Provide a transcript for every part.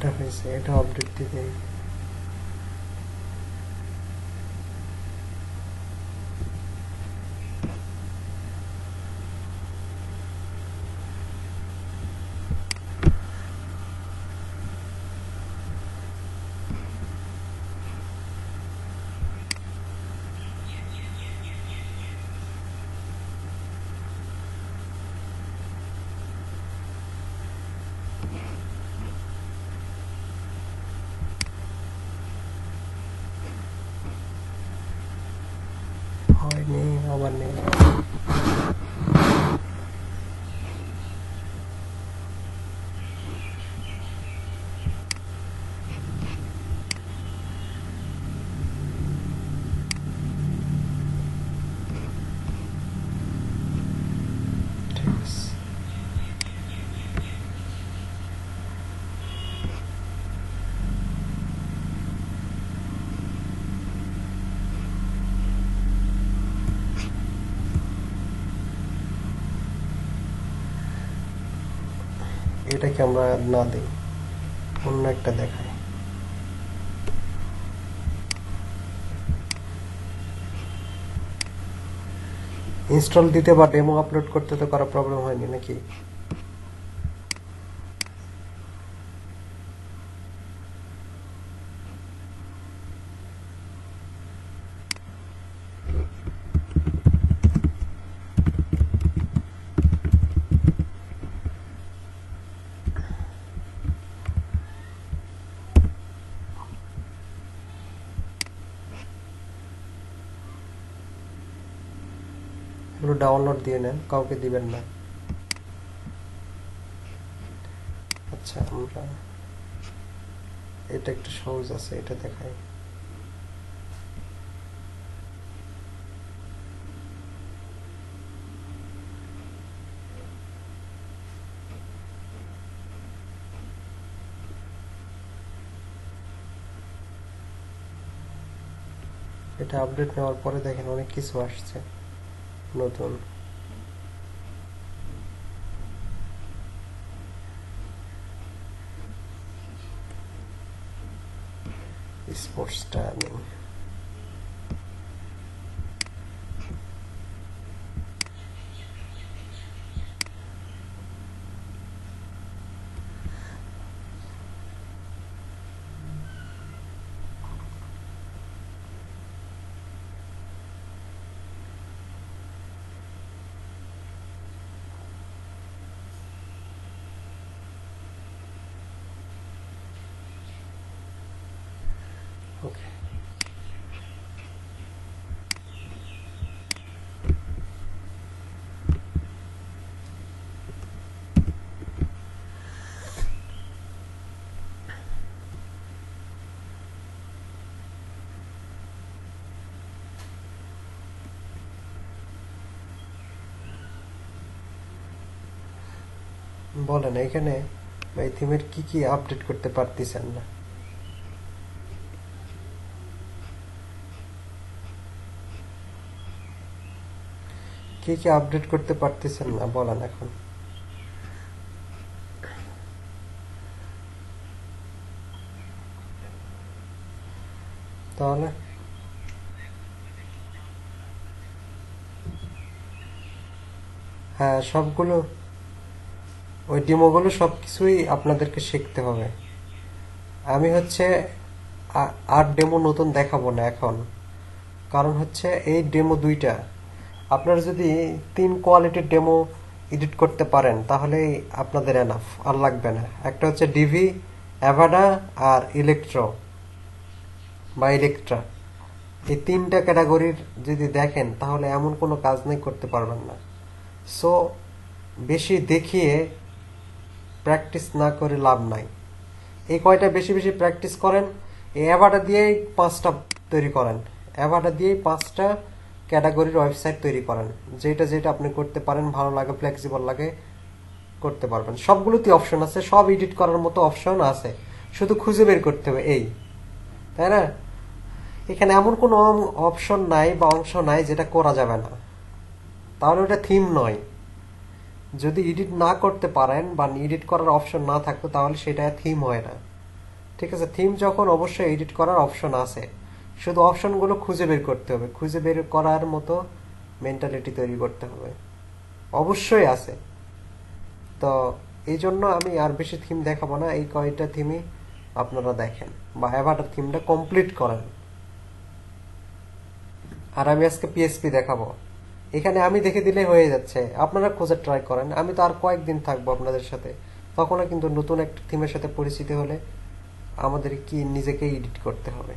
এটা হয়েছে, এটা আপডেট দিতে হয়নি, আবার নেই। ঠিক আছে, এটাকে আমরা না দিই, অন্য একটা দেখাই। ইনস্টল দিতে বা ডেমো আপলোড করতে তো কারো প্রবলেম হয়নি নাকি? এগুলো ডাউনলোড দিয়ে নেন, কাউকে দিবেন না। আচ্ছা, আমরা এটা একটু সহজ আছে, এটা দেখাই। এটা আপডেট নেওয়ার পরে দেখেন অনেক কিছু আসছে নতুন। স্পোর্টসটা নেই। ওকে, বলেন এখানে এই থিমের কি কি আপডেট করতে পারতেছেন না? কি কি আপডেট করতে পারতেছেন না বলেন এখন। তাহলে হ্যাঁ, সবগুলো ওই ডেমোগুলো সবকিছুই আপনাদেরকে শিখতে হবে। আমি হচ্ছে আর ডেমো নতুন দেখাবো না এখন, কারণ হচ্ছে এই ডেমো দুইটা। আপনারা যদি 3 কোয়ালিটির ডেমো এডিট করতে পারেন তাহলে আপনাদের এনাফ, আর লাগবে না। একটা হচ্ছে ডিভি, অ্যাভাডা আর ইলেকট্রো বা ইলেকট্রা। এই 3টা ক্যাটাগরির যদি দেখেন তাহলে এমন কোনো কাজ নেই করতে পারবেন না। সো বেশি দেখিয়ে প্র্যাকটিস না করে লাভ নাই। এই কয়টা বেশি বেশি প্র্যাকটিস করেন। এই অ্যাভাডা দিয়েই 5টা তৈরি করেন, অ্যাভাডা দিয়েই 5টা ক্যাটাগরির ওয়েবসাইট তৈরি করেন। যেটা যেটা আপনি করতে পারেন, ভালো লাগে, ফ্লেক্সিবল লাগে, করতে পারবেন। সবগুলোতে অপশন আছে, সব এডিট করার মতো অপশন আছে, শুধু খুঁজে বের করতে হবে, এই, তাই না? এখানে এমন কোনো অপশন নাই বা অংশ নাই যেটা করা যাবে না, তাহলে ওটা থিম নয়। যদি এডিট না করতে পারেন বা এডিট করার অপশন না থাকতো তাহলে সেটা থিম হয় না। ঠিক আছে, থিম যখন অবশ্যই এডিট করার অপশন আছে, শুধু অপশনগুলো খুঁজে বের করতে হবে, খুঁজে বের করার মতো মেন্টালিটি তৈরি করতে হবে, অবশ্যই আছে। তো এই জন্য আমি আর বেশি থিম দেখাবো না, এই কয়টা থিমই আপনারা দেখেন বা অ্যাভাটার থিমটা কমপ্লিট করেন। আর আমি আজকে পিএসপি দেখাবো, এখানে আমি দেখে দিলে হয়ে যাচ্ছে, আপনারা খোঁজে ট্রাই করেন। আমি তো আর কয়েকদিন থাকবো আপনাদের সাথে, তখনও কিন্তু নতুন একটা থিমের সাথে পরিচিতি হলে আমাদের কি নিজেকে এডিট করতে হবে।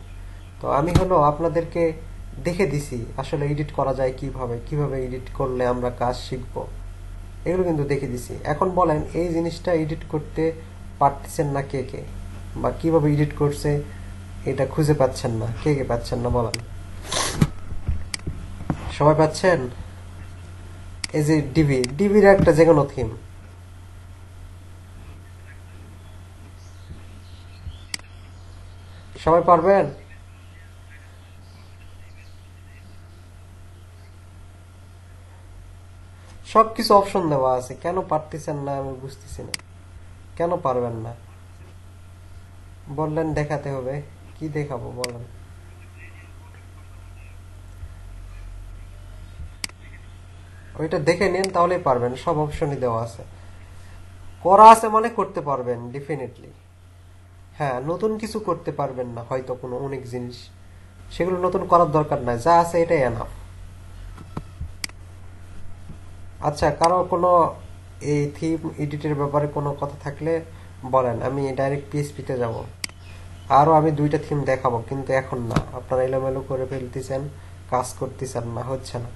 তো আমি হলো আপনাদেরকে দেখে দিছি আসলে এডিট করা যায় কিভাবে, কিভাবে এডিট করলে আমরা কাজ শিখবো, এগুলো কিন্তু দেখে দিছি। এখন বলেন এই জিনিসটা এডিট করতে পারতেছেন না কে কে, বা কিভাবে এডিট করছে এটা খুঁজে পাচ্ছেন না, কে কে পাচ্ছেন না বলেন? সবাই পাচ্ছেন? এই যে ডিবির একটা যে কোনো থিম, সবাই পারবেন? সবকিছু অপশন দেওয়া আছে, কেন পারতেছেন না আমি বুঝতেছি না, কেন পারবেন না? বললেন দেখাতে হবে, কি দেখাবো বলেন? ওইটা দেখে নিন তাহলেই পারবেন, সব অপশনই দেওয়া আছে, করা আছে মানে করতে পারবেন ডেফিনেটলি। হ্যাঁ, নতুন কিছু করতে পারবেন না হয়তো কোনো অনেক জিনিস, সেগুলো নতুন করার দরকার নাই, যা আছে এটাই এনাফ। আচ্ছা, কারো কোনো এই থিম এডিটের ব্যাপারে কোনো কথা থাকলে বলেন, আমি ডাইরেক্ট পিএসপিতে যাব। আরও আমি 2টা থিম দেখাবো, কিন্তু এখন না, আপনারা এলোমেলো করে ফেলতেছেন, কাজ করতেছেন না, হচ্ছে না।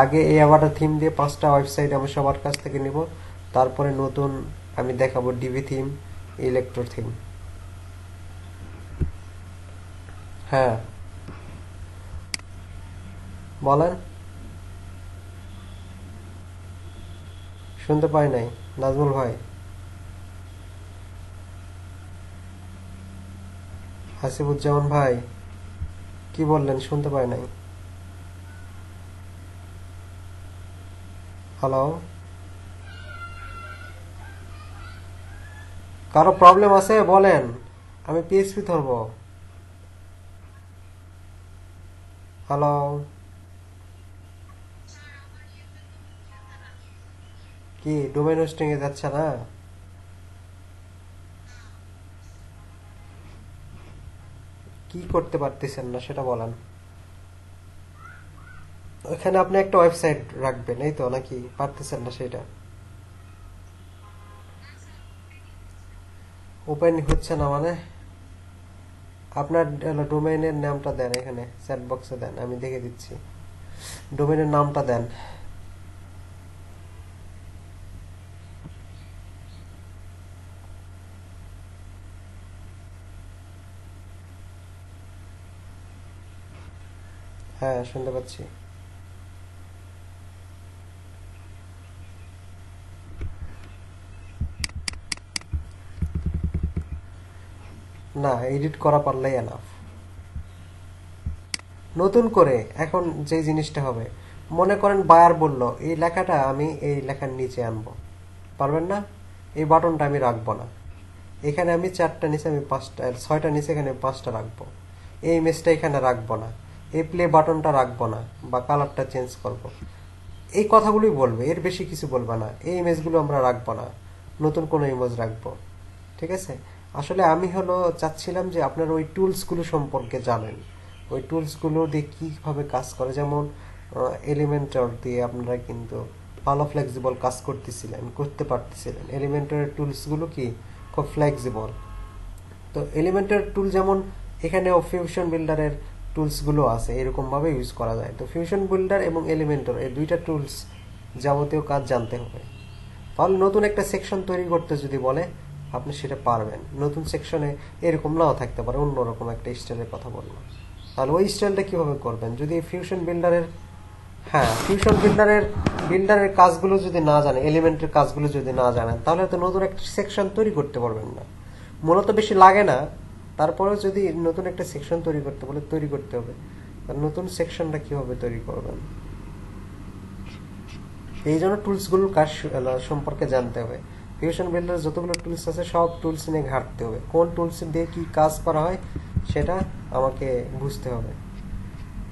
আগে এই আবারটা থিম দিয়ে 5টা ওয়েবসাইট আমি সবার কাছ থেকে নিব, তারপরে নতুন আমি দেখাবো ডিবি থিম, ইলেকট্রো থিম। হ্যাঁ বলেন, শুনতে পাই নাই নাজমুল ভাই, হাসিবুজ্জামান ভাই, কি বললেন শুনতে পাই নাই? হ্যালো, কারো প্রবলেম আছে বলেন, আমি পিএসপি ধরবো। হ্যালো, কি ডোমেন হোস্টিং এ যাচ্ছে না? কি করতে পারতেছেন না সেটা বলেন। ওখানে আপনি একটা ওয়েবসাইট রাখবেন এই তো, নাকি পারতেছেন না সেটা? ওপেন হচ্ছে না মানে? আপনার ডোমেইনের নামটা দেন, এখানে চ্যাট বক্সে দেন, আমি দেখে দিচ্ছি। ডোমেইনের নামটা দেন। হ্যাঁ শুনতে পাচ্ছি। না, এডিট করা পারলেই এনাফ। নতুন করে এখন যে জিনিসটা হবে, মনে করেন বায়ার বলল এই লেখাটা আমি এই লেখার নিচে আনবো, পারবেন না? এই বাটনটা আমি রাখবো না, এখানে আমি 4টা নিচে আমি 5টা, 6টা নিচে এখানে 5টা রাখবো, এই ইমেজটা এখানে রাখবো না, এই প্লে বাটনটা রাখবো না, বা কালারটা চেঞ্জ করব, এই কথাগুলোই বলবে, এর বেশি কিছু বলবে না। এই ইমেজগুলো আমরা রাখবো না, নতুন কোনো ইমেজ রাখবো, ঠিক আছে? আসলে আমি হলো চাচ্ছিলাম যে আপনার ওই টুলসগুলো সম্পর্কে জানেন, ওই টুলসগুলো দিয়ে কীভাবে কাজ করে। যেমন এলিমেন্টর দিয়ে আপনারা কিন্তু ভালো ফ্লেক্সিবল কাজ করতে পারতেছিলেন, এলিমেন্টরের টুলসগুলো কি খুব ফ্লেক্সিবল। তো এলিমেন্টার টুল যেমন এখানেও ফিউশন বিল্ডারের টুলসগুলো আছে, এরকমভাবে ইউজ করা যায়। তো ফিউশন বিল্ডার এবং এলিমেন্টর এই 2টা টুলস যাবতীয় কাজ জানতে হবে, তাহলে নতুন একটা সেকশন তৈরি করতে যদি বলে আপনি সেটা পারবেন। নতুন সেকশনে এরকম নাও থাকতে পারে, অন্যরকম একটা স্টাইলের কথা বলবো, তাহলে ওই স্টাইলটা কিভাবে করবেন যদি ফিউশন বিল্ডারের, হ্যাঁ ফিউশন বিল্ডারের কাজগুলো যদি না জানেন, এলিমেন্টের কাজগুলো যদি না জানেন, তাহলে তো নতুন একটা সেকশন তৈরি করতে পারবেন না। মূলত বেশি লাগে না, তারপরেও যদি নতুন একটা সেকশন তৈরি করতে বলে তৈরি করতে হবে, নতুন সেকশনটা কিভাবে তৈরি করবেন, এই জন্য টুলসগুলোর কাজ সম্পর্কে জানতে হবে। ফিউশন বিল্ডার যতগুলো টুলস আছে সব টুলস নিয়ে ঘাঁটতে হবে, কোন টুলস দিয়ে কি কাজ করা হয় সেটা আমাকে বুঝতে হবে।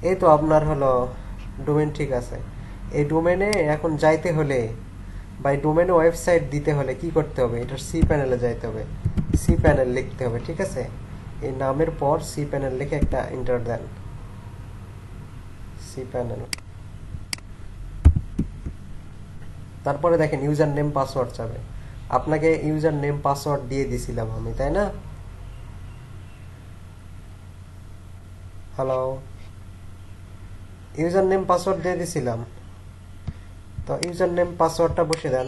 এই তো আপনার হলো ডোমেন ঠিক আছে। এই ডোমেনে এখন যাইতে হলে বা এই ডোমেনে ওয়েবসাইট দিতে হলে কি করতে হবে, এটার সি প্যানেলে যাইতে হবে, সি প্যানেল লিখতে হবে, ঠিক আছে। এই নামের পর সি প্যানেল লিখে একটা এন্টার দেন, সি প্যানেল। তারপরে দেখেন ইউজার নেম পাসওয়ার্ড চাবে, আপনাকে ইউজার নেম পাসওয়ার্ড দিয়ে দিছিলাম আমি, তাই না? হ্যালো, ইউজার নেম পাসওয়ার্ড দিয়ে দিছিলাম, তো ইউজার নেম পাসওয়ার্ডটা বসে দেন।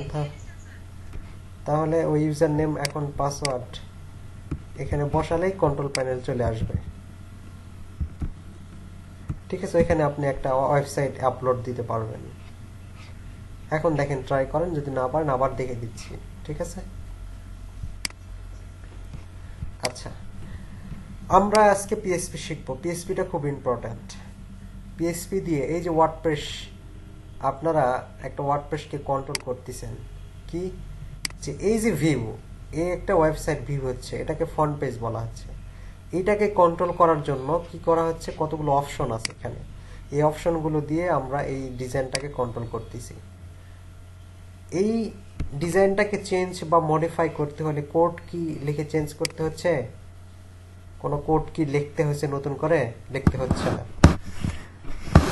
তাহলে ওই ইউজার নেম এখন পাসওয়ার্ড এখানে বসালেই কন্ট্রোল প্যানেল চলে আসবে, ঠিক আছে। এখানে আপনি একটা ওয়েবসাইট আপলোড দিতে পারবেন। এখন দেখেন, ট্রাই করেন, যদি না পারেন আবার দেখে দিচ্ছি, ঠিক আছে। আচ্ছা, আমরা আজকে পিএসপি শিখবো। পিএসপিটা খুব ইম্পর্ট্যান্ট। পিএসপি দিয়ে এই যে ওয়ার্ডপ্রেস, আপনারা একটা ওয়ার্ডপ্রেসকে কন্ট্রোল করতেছেন কি, যে এই যে ভিউ, এই একটা ওয়েবসাইট ভিউ হচ্ছে, এটাকে ফ্রন্ট পেজ বলা হচ্ছে। এইটাকে কন্ট্রোল করার জন্য কি করা হচ্ছে, কতগুলো অপশন আছে এখানে। এই অপশনগুলো দিয়ে আমরা এই ডিজাইনটাকে কন্ট্রোল করতেছি। এই ডিজাইনটাকে চেঞ্জ বা মডিফাই করতে হলে কোড কি লিখে চেঞ্জ করতে হচ্ছে, কোনো কোড কি লিখতে হচ্ছে, নতুন করে লিখতে হচ্ছে না,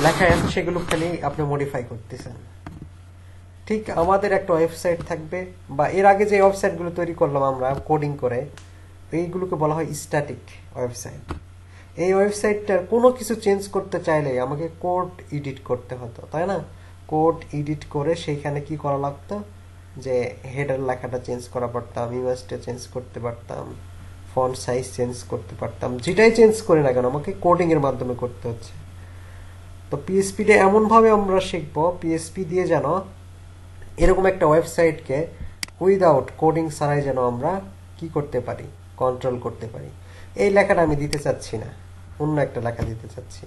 লেখা আছে সেগুলো খালি আপনি মডিফাই করতেছেন। ঠিক আমাদের একটা ওয়েবসাইট থাকবে, বা এর আগে যে ওয়েবসাইটগুলো তৈরি করলাম আমরা কোডিং করে, এইগুলোকে বলা হয় স্ট্যাটিক ওয়েবসাইট। এই ওয়েবসাইটটার কোনো কিছু চেঞ্জ করতে চাইলে আমাকে কোড এডিট করতে হতো, তাই না? কোড এডিট করে সেইখানে কি করা লাগতো, যে হেডার লেখাটা চেঞ্জ করা পারতাম, ইমেজটা চেঞ্জ করতে পারতাম, ফন্ট সাইজ চেঞ্জ করতে পারতাম, যেটাই চেঞ্জ করি না কেন আমাকে কোডিং এর মাধ্যমে করতে হচ্ছে। তো পিএসপিটা এমনভাবে আমরা শিখবো, পিএসপি দিয়ে যেন এরকম একটা ওয়েবসাইটকে উইদাউট কোডিং ছাড়াই যেন আমরা কি করতে পারি, কন্ট্রোল করতে পারি। এই লেখাটা আমি দিতে চাচ্ছি না, অন্য একটা লেখা দিতে চাচ্ছি,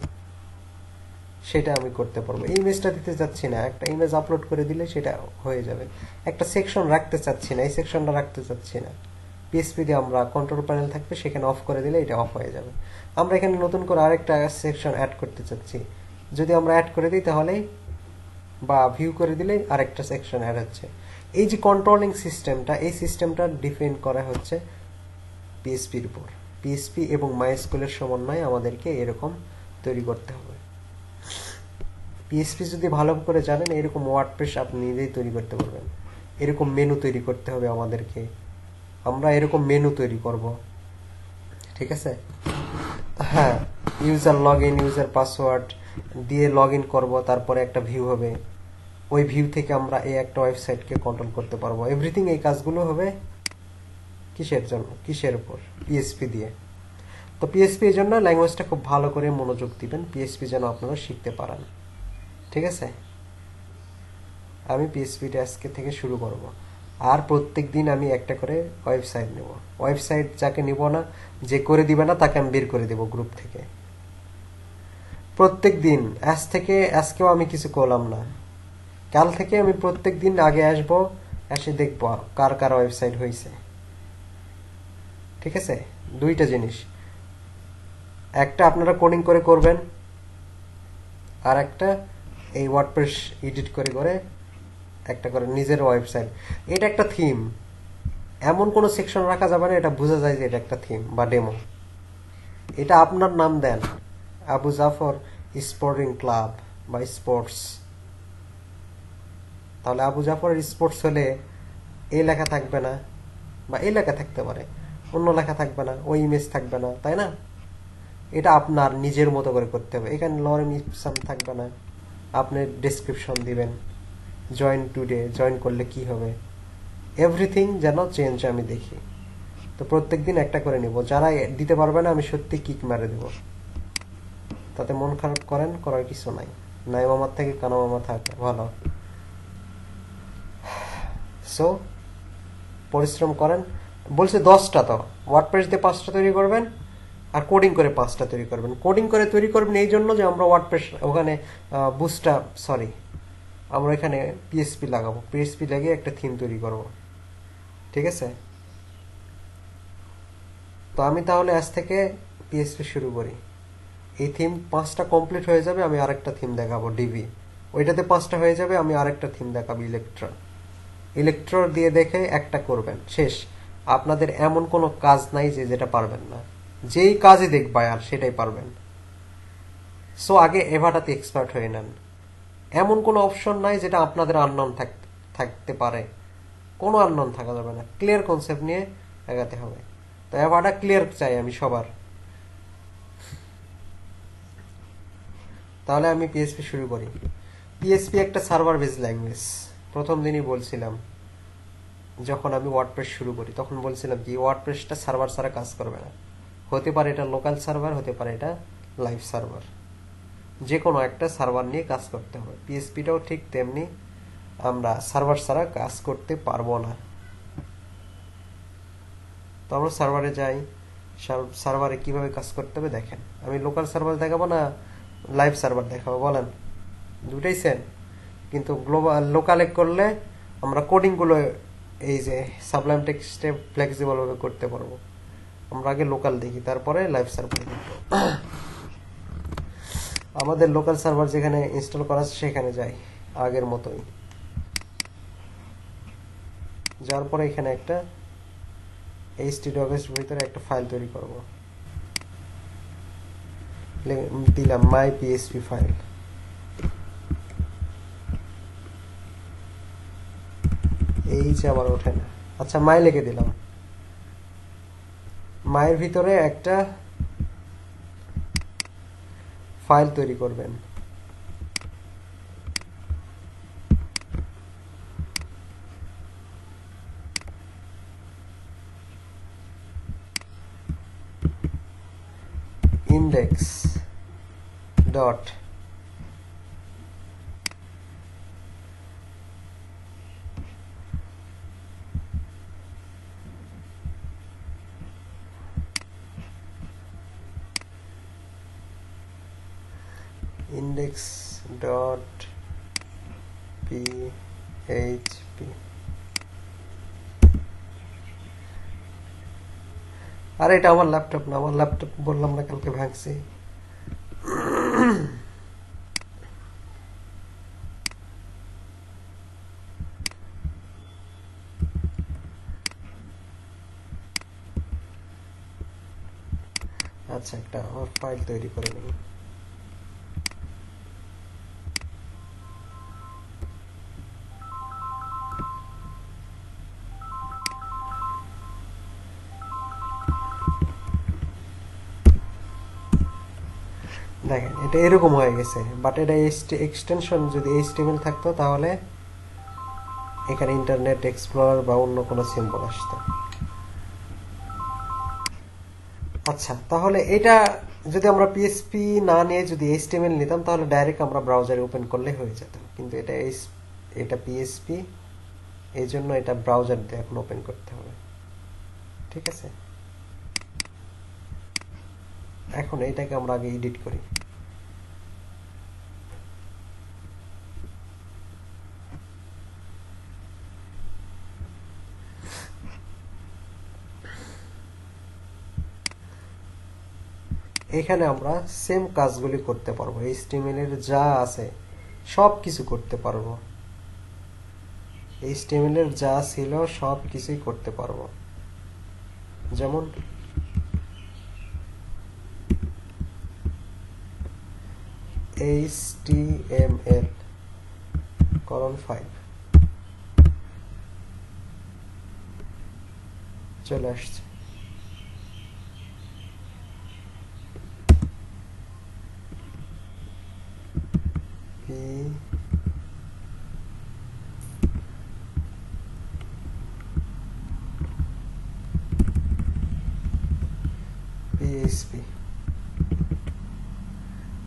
সেটা আমি করতে পারবো। এই ইমেজটা দিতে চাচ্ছি না, একটা ইমেজ আপলোড করে দিলে সেটা হয়ে যাবে। একটা সেকশন রাখতে চাচ্ছি না, এই সেকশনটা রাখতে চাচ্ছি না, পিএসপি দিয়ে আমরা কন্ট্রোল প্যানেল থাকবে, সেখানে অফ করে দিলে এটা অফ হয়ে যাবে। আমরা এখানে নতুন করে আরেকটা সেকশন অ্যাড করতে চাচ্ছি, যদি আমরা অ্যাড করে দিই তাহলেই, বা ভিউ করে দিলেই আরেকটা সেকশন অ্যাড হচ্ছে। এই যে কন্ট্রোলিং সিস্টেমটা, এই সিস্টেমটা ডিপেন্ড করা হচ্ছে পিএসপির উপর। পিএসপি এবং মাইস্কুলের সমন্বয়ে আমাদেরকে এরকম তৈরি করতে হবে। পিএসপি যদি ভালো করে জানেন, এরকম ওয়ার্ডপ্রেস আপনি নিজেই তৈরি করতে পারবেন। এরকম মেনু তৈরি করতে হবে আমাদেরকে, আমরা এরকম মেনু তৈরি করব, ঠিক আছে। হ্যাঁ, user log in, user password দিয়ে লগ ইন করবো, তারপরে একটা ভিউ হবে, ওই ভিউ থেকে আমরা এই একটা ওয়েবসাইটকে কন্ট্রোল করতে পারবো। এভরিথিং এই কাজগুলো হবে কিসের জন্য, কিসের উপর, পিএসপি দিয়ে। তো পিএসপি এর জন্য ল্যাঙ্গুয়েজটা খুব ভালো করে মনোযোগ দিবেন, পিএসপি যেন আপনারা শিখতে পারেন, ঠিক আছে। আমি পিএসপিটা আজকে থেকে শুরু করব, আর প্রত্যেক দিন আমি একটা করে ওয়েবসাইট নেব। ওয়েবসাইট যাকে নিব না, যে করে দিবে না তাকে আমি বের করে দেব গ্রুপ থেকে। প্রত্যেক দিন, আজ থেকে, আজকেও আমি কিছু করলাম না, কাল থেকে আমি প্রত্যেক দিন আগে আসব, এসে দেখব কার কার ওয়েবসাইট হয়েছে, ঠিক আছে। দুইটা জিনিস, একটা আপনারা কোডিং করে করবেন, আর একটা এই ওয়ার্ডপ্রেস এডিট করে করে একটা করে নিজের ওয়েবসাইট। এটা একটা থিম, এমন কোনো সেকশন রাখা যাবে না এটা বোঝা যায় যে এটা একটা থিম বা ডেমো। এটা আপনার নাম দেন, আবু জাফর স্পোর্টিং ক্লাব বা স্পোর্টস, তাহলে আবু জাফরের স্পোর্টস হলে এই লেখা থাকবে না, বা এই লেখা থাকতে পারে, অন্য লেখা থাকবে না, ওই ইমেজ থাকবে না, তাই না? এটা আপনার নিজের মতো করে করতে হবে। এখানে লরেম ইপসাম থাকবে না, আপনি ডেসক্রিপশন দিবেন, জয়েন টুডে, জয়েন করলে কি হবে, এভরিথিং যেন চেঞ্জ আমি দেখি। তো প্রত্যেক দিন একটা করে নিব, যারা দিতে পারবে না আমি সত্যি কিক মেরে দেব, তাতে মন খারাপ করেন, করার কিছু নাই। নাই মামার থেকে কানা মামা থাকে ভালো। সো পরিশ্রম করেন, বলছে 10টা, তো ওয়ার্ডপ্রেস দিয়ে 5টা তৈরি করবেন, আর কোডিং করে 5টা তৈরি করবেন। কোডিং করে তৈরি করবেন এই জন্য যে আমরা ওয়ার্ডপ্রেস ওখানে আমরা এখানে পিএসপি লাগাবো, পিএসপি লাগিয়ে একটা থিম তৈরি করব, ঠিক আছে? তো আমি তাহলে আজ থেকে পিএসপি শুরু করি। এই থিম 5টা কমপ্লিট হয়ে যাবে, আমি আরেকটা থিম দেখাবো ডিভি। ওইটাতে 5টা হয়ে যাবে, আমি আরেকটা থিম দেখাবো ইলেকট্রো দিয়ে দেখে একটা করবেন, শেষ। আপনাদের এমন কোনো কাজ নাই যে যেটা পারবেন না, যেই কাজই দেখবা আর সেটাই পারবেন। সো আগে এভাটাতে এক্সপার্ট হয়ে নেন। এমন কোনো অপশন নাই যেটা আপনাদের আননোন থাকতে পারে, কোনো আননোন থাকা যাবে না, ক্লিয়ার কনসেপ্ট নিয়ে এগাতে হবে। তো এভাটা ক্লিয়ার চাই আমি সবার। তাহলে আমি পিএসপি শুরু করি। পিএসপি একটা সার্ভার বেস ল্যাঙ্গুয়েজ। প্রথম দিনই বলছিলাম, যখন আমি ওয়ার্ডপ্রেস শুরু করি তখন বলছিলাম কি ওয়ার্ডপ্রেসটা সার্ভার ছাড়া কাজ করবে না। হতে পারে এটা লোকাল সার্ভার, হতে পারে এটা লাইভ সার্ভার, যে কোনো একটা সার্ভার নিয়ে কাজ করতে হবে। পিএসপিটাও ঠিক তেমনি, আমরা সার্ভার ছাড়া কাজ করতে পারবো না। তো আমরা সার্ভারে যাই, সার্ভারে কিভাবে কাজ করতে হবে দেখেন। আমি লোকাল সার্ভার দেখাবো না লাইভ সার্ভার দেখাবো, বলেন? দুটাই সেম, কিন্তু গ্লোবাল লোকালে করলে আমরা কোডিংগুলো এই যে সাবলাইম টেক্সটে ফ্লেক্সিবল ভাবে করতে পারবো। আমরা আগে লোকাল দেখি, তারপরে লাইভ সার্ভার দেখবো। আমাদের লোকাল সার্ভার যেখানে ইনস্টল করা আছে সেখানে যাই আগের মতোই। যাওয়ার পরে এখানে একটা HTTPS ভিতরে একটা ফাইল তৈরি করব। দিলাম মাই পিএসপি ফাইল। এই যে আবার ওঠে না। আচ্ছা, মাই লিখে দিলাম। মায়ের ভিতরে একটা ফাইল তৈরি করবেন। index dot index dot php। আরে এটা আমার ল্যাপটপ না, আমার ল্যাপটপ বললাম না কালকে ভাঙছি। আচ্ছা, একটা আমার ফাইল তৈরি করে নিই। দেখেন এটা এরকম হয়ে গেছে, বাট এটা এক্সটেনশন যদি HTML থাকতো তাহলে এখানে ইন্টারনেট এক্সপ্লোরার বা অন্য কোনো সিম্বল আসতো। আচ্ছা, তাহলে এটা যদি আমরা পিএসপি না নিয়ে যদি HTML নিতাম তাহলে ডাইরেক্ট আমরা ব্রাউজারে ওপেন করলে হয়ে যেত, কিন্তু এটা পিএসপি, এই জন্য এটা ব্রাউজার দিয়ে এখন ওপেন করতে হবে। ঠিক আছে, এখন এটাকে আমরা আগে এডিট করি। এখানে আমরা সেম কাজগুলি করতে পারবো, HTML এর যা আছে সব কিছু করতে পারবো, HTML এর যা ছিল সব কিছুই করতে পারবো। যেমন HTML:5 চলে আসছে। PHP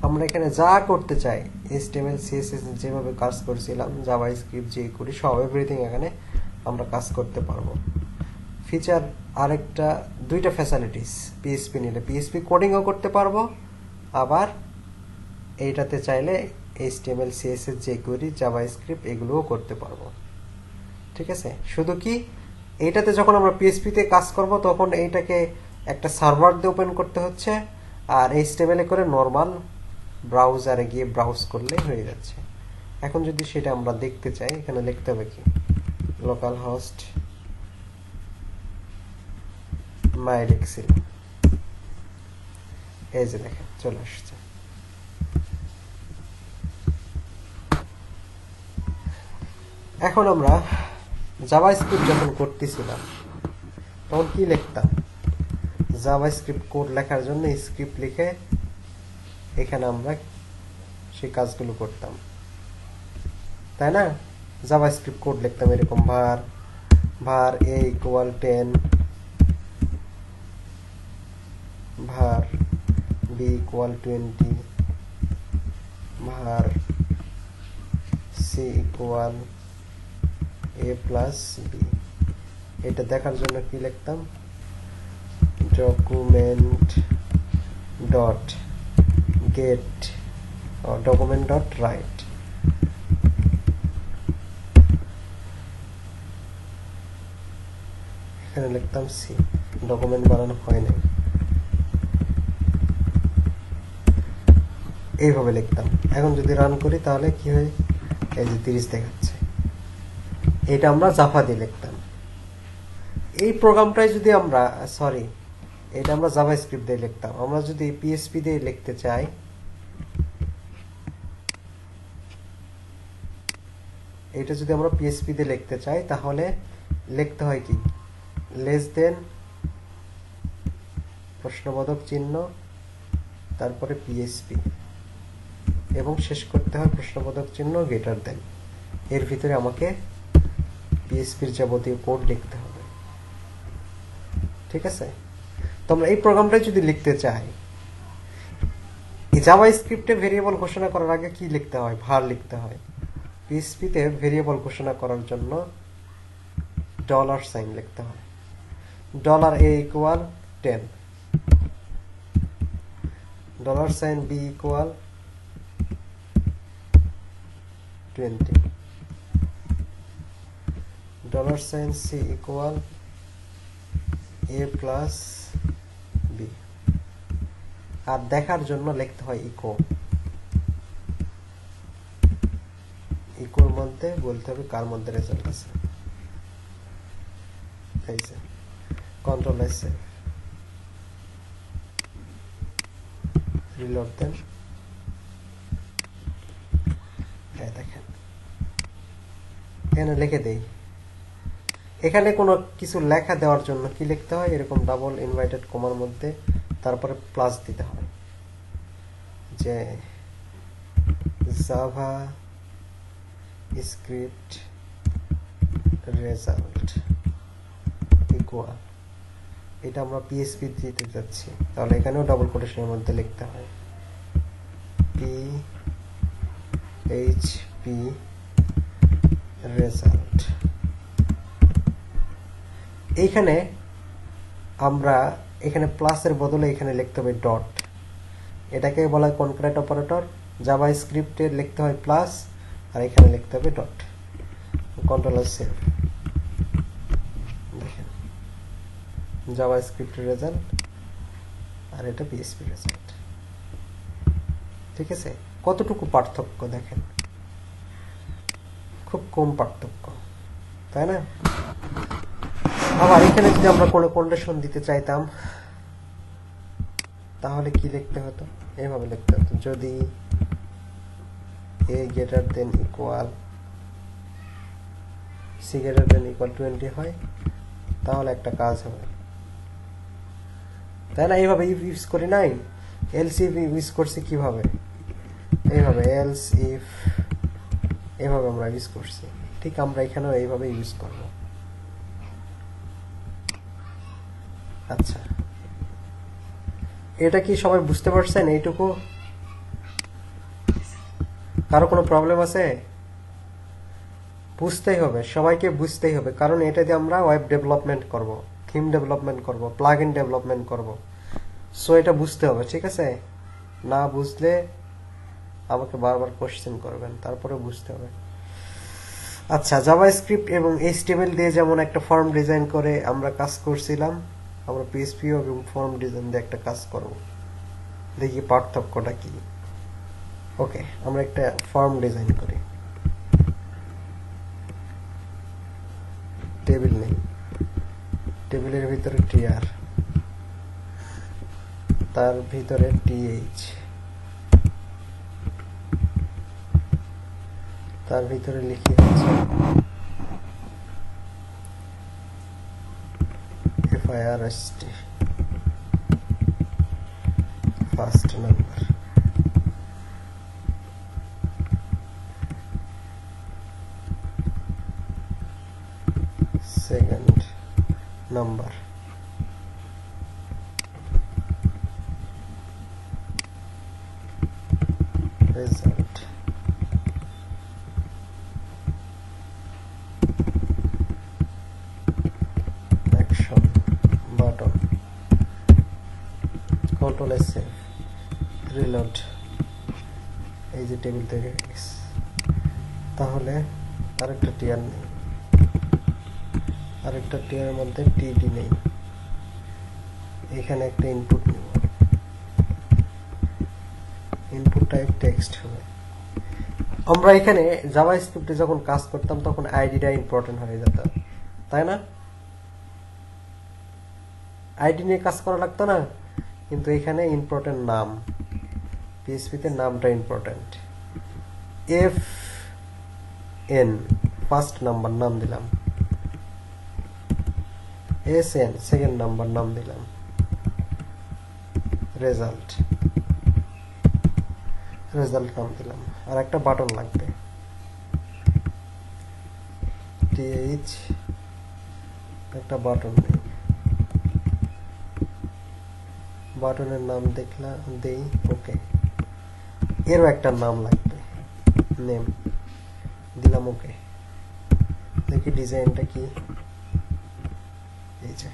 আমরা এখানে যা করতে চাই, HTML CSS যেভাবে কাজ করছিলাম, জাভাস্ক্রিপ্ট যে করি সব এভরিথিং এখানে আমরা কাজ করতে পারবো। ফিচার আরেকটা, দুইটা ফ্যাসিলিটিস PHP নিলে, PHP কোডিংও করতে পারবো, আবার এইটাতে চাইলে HTML CSS যে করি জাভাস্ক্রিপ্ট এগুলোও করতে পারবো। ঠিক আছে, শুধু কি এইটাতে যখন আমরা পিএসপি তে কাজ করব তখন এইটাকে একটা সার্ভার দিয়ে ওপেন করতে হচ্ছে, আর এইচটিএমএল করে নরমাল ব্রাউজারে গিয়ে ব্রাউজ করলে হয়ে যাচ্ছে। এখন যদি সেটা আমরা দেখতে চাই, এখানে লিখতে হবে কি লোকাল হোস্ট মাইডেক্সিল, এই যে দেখেন চলে আসছে। এখন আমরা জাভাস্ক্রিপ্ট যখন করতেছিলাম তখন কি লিখতাম, জাভাস্ক্রিপ্ট কোড লেখার জন্য স্ক্রিপ্ট লিখে এখানে আমরা সেই কাজগুলো করতাম, তাই না? জাভাস্ক্রিপ্ট কোড লিখতাম এরকম var a equal 10, var b equal 20, var c equal a plus b। এটা দেখার জন্য কি লিখতাম, document dot get document dot write, এখানে লিখতাম c, ডকুমেন্ট বানানো হয় নাই, এইভাবে লিখতাম। এখন যদি রান করি তাহলে কি হয়, এই যে 30 দেখাচ্ছে। এটা আমরা জাভা দিয়ে লিখতাম। এই প্রোগ্রামটাই যদি আমরা এটা আমরা জাভাস্ক্রিপ্ট দিয়ে লিখতাম। আমরা যদি পিএসপি দিয়ে লিখতে চাই, এটা যদি আমরা পিএসপি দিয়ে লিখতে চাই তাহলে লিখতে হয় কি, লেস দেন প্রশ্নবোধক চিহ্ন তারপরে পিএসপি এবং শেষ করতে হয় প্রশ্নবোধক চিহ্ন গ্রেটার দেন। এর ভিতরে আমাকে পিএসপির যাবতীয় কোড লিখতে হবে, ঠিক আছে? তো আমরা এই প্রোগ্রামটা যদি লিখতে চাই, এই জাভাস্ক্রিপ্টে ভেরিয়েবল ঘোষণা করার আগে কি লিখতে হয়, var লিখতে হয়। পিএসপি তে ভেরিয়েবল ঘোষণা করার জন্য $সাইন লিখতে হয়, $a equal 10, $sign b equal 20, $sign c equal a plus b। আর দেখার জন্য লিখতে হয় ইকোর মধ্যে বলতে হবে কার মধ্যে রেজাল্ট আছে, এই যে কন্ট্রোল এস রিলোড দেন, দেখেন এখানে লিখে দেই। এখানে কোনো কিছু লেখা দেওয়ার জন্য কি লিখতে হয়, এরকম ডাবল ইনভার্টেড কমার মধ্যে তারপরে প্লাস দিতে হয়, যে জাভা স্ক্রিপ্ট রেজাল্ট ইকুয়াল, এটা আমরা পিএসপি দিতে যাচ্ছি, তাহলে এখানেও ডাবল কোটেশনের মধ্যে লিখতে হয় পিএইচপি রেজাল্ট। এইখানে আমরা এখানে প্লাসের বদলে এখানে লিখতে হবে ডট, এটাকে বলা হয় কনক্যাট অপারেটর। জাভাস্ক্রিপ্টে লিখতে হয় প্লাস আর এখানে লিখতে হবে ডট। কন্ট্রোল সেভ, দেখেন জাভাস্ক্রিপ্টের রেজাল্ট আর এটা পিএসপি রেজাল্ট, ঠিক আছে? কতটুকু পার্থক্য দেখেন, খুব কম পার্থক্য, তাই না? আবার এখানে যদি আমরা কোনো কন্ডিশন দিতে চাইতাম তাহলে কি লিখতে হতো, এইভাবে লিখতে হতো, যদি a greater than equal c greater than equal 20 হয় তাহলে একটা কাজ হবে, তাই না? এইভাবে ইউজ করি নাই, এলস ইফ ইউজ করছি কিভাবে, এইভাবে এলস ইফ, এইভাবে আমরা ইউজ করছি। ঠিক আমরা এখানেও এইভাবে ইউজ করব। আচ্ছা, এটা কি সবাই বুঝতে পারছেন? এইটুকু কারো কোনো প্রবলেম আছে? বুঝতেই হবে, সবাইকে বুঝতেই হবে, কারণ এটা দিয়ে আমরা ওয়েব ডেভেলপমেন্ট করব, থিম ডেভেলপমেন্ট করব, প্লাগইন ডেভেলপমেন্ট করব। সো এটা বুঝতে হবে, ঠিক আছে? না বুঝলে আমাকে বারবার কোশ্চেন করবেন, তারপরে বুঝতে হবে। আচ্ছা, জাভাস্ক্রিপ্ট এবং এইচটিএমএল দিয়ে যেমন একটা ফর্ম ডিজাইন করে আমরা কাজ করছিলাম, আমরা পিএইচপি এবং ফর্ম ডিজাইন দিয়ে একটা কাজ করব। দেখি পার্থক্যটা কি। ওকে, আমরা একটা ফর্ম ডিজাইন করি। টেবিল নেই, টেবিলের ভিতরে টিআর, তার ভিতরে টিএইচ, তার ভিতরে লিখি হচ্ছে FIRST, first number, second number, result, action, button, control S, save, reload. এই যে টেবিল তৈরি হয়ে গেছে। তাহলে আরেকটা টিয়ার নেই, আরেকটা টিয়ারের মধ্যে টিডি নেই। এখানে একটা ইনপুট নেব, ইনপুট টাইপ টেক্সট হবে। আমরা এখানে জাভাস্ক্রিপ্টে যখন কাজ করতাম তখন আইডিটা ইম্পর্টেন্ট হয়ে যেত, তাই না? আইডি নিয়ে কাজ করা লাগতো না, কিন্তু এখানে ইম্পর্টেন্ট নাম, পিএইচপিতে নামটা ইম্পর্টেন্ট। FN ফার্স্ট নাম্বার নাম দিলাম, SN সেকেন্ড নাম্বার নাম দিলাম, রেজাল্ট, রেজাল্ট নাম দিলাম। আর একটা বাটন লাগবে, TH, একটা বাটন নেই, বাটনের নাম দেখলাম, দেই ওকে। এরও একটা নাম লাগবে, নেম দিলাম, ওকে। দেখি ডিজাইনটা কি। এই যে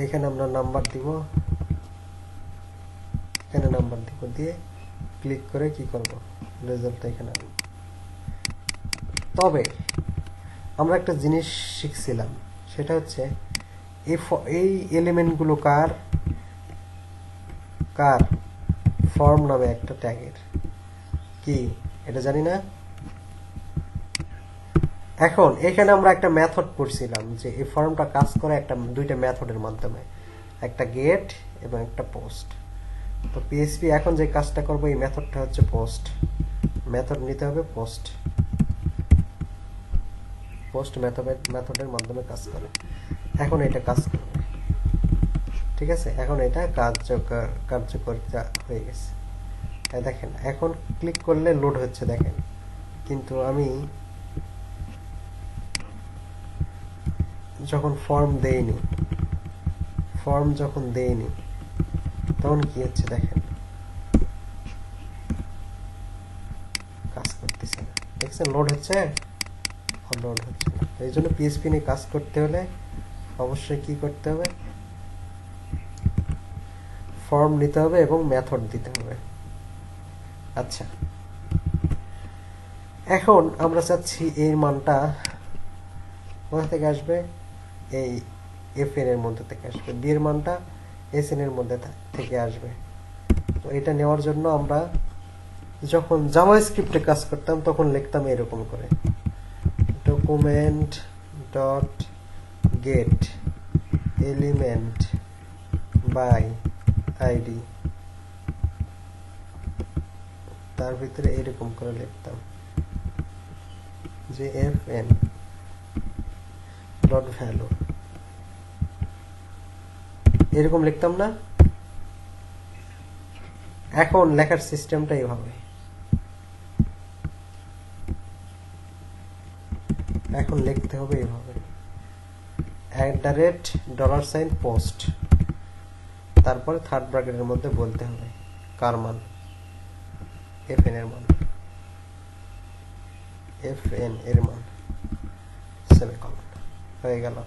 এইখানে আমরা নাম্বার দিব, এখানে নাম্বার দিব, দিয়ে ক্লিক করে কি করব, রেজাল্টটা এখানে আনব। তবে আমরা একটা জিনিস শিখছিলাম, সেটা হচ্ছে এই এলিমেন্টগুলো কার কার ফর্ম নামে একটা ট্যাগের, কি এটা জানি না। এখন এখানে আমরা একটা মেথড পড়ছিলাম যে এই ফর্মটা কাজ করে দুইটা মেথডের মাধ্যমে, একটা গেট এবং একটা পোস্ট। তো পিএইচপি এখন যে কাজটা করবো, এই মেথডটা হচ্ছে পোস্ট, মেথড নিতে হবে পোস্ট, পোস্ট মেথডের মাধ্যমে কাজ করে। এখন এটা কাজ করবে, ঠিক আছে? এখন এটা কার্যকরিতা হয়ে গেছে। দেখেন এখন ক্লিক করলে লোড হচ্ছে, দেখেন। কিন্তু আমি যখন ফর্ম দেইনি তখন কি হচ্ছে দেখেন, কাজ করতেছে না। দেখছেন লোড হচ্ছে, লোড হচ্ছে না। এই জন্য পিএইচপি নিয়ে কাজ করতে হলে অবশ্যই কি করতে হবে, ফর্ম নিতে হবে এবং মেথড দিতে হবে। আচ্ছা, এখন আমরা চাচ্ছি এর মানটা কোথা থেকে আসবে, এই FN এর মধ্যে থেকে আসবে, B এর মানটা SN এর মধ্যে থেকে আসবে। তো এটা নেওয়ার জন্য আমরা যখন জাভাস্ক্রিপ্টে কাজ করতাম তখন লিখতাম এরকম করে, document dot get element by ID, তার ভিতরে এরকম করে লিখতাম যে FN ডট ভ্যালু, এরকম লিখতাম না। এখন লেখার সিস্টেমটা এইভাবে, এখন লিখতে হবে এইভাবে, $post, তারপরে থার্ড ব্র্যাকেটের মধ্যে বলতে হবে কার মান, FN এর মান, FN এর মান, সেমিকোলন, হয়ে গেল।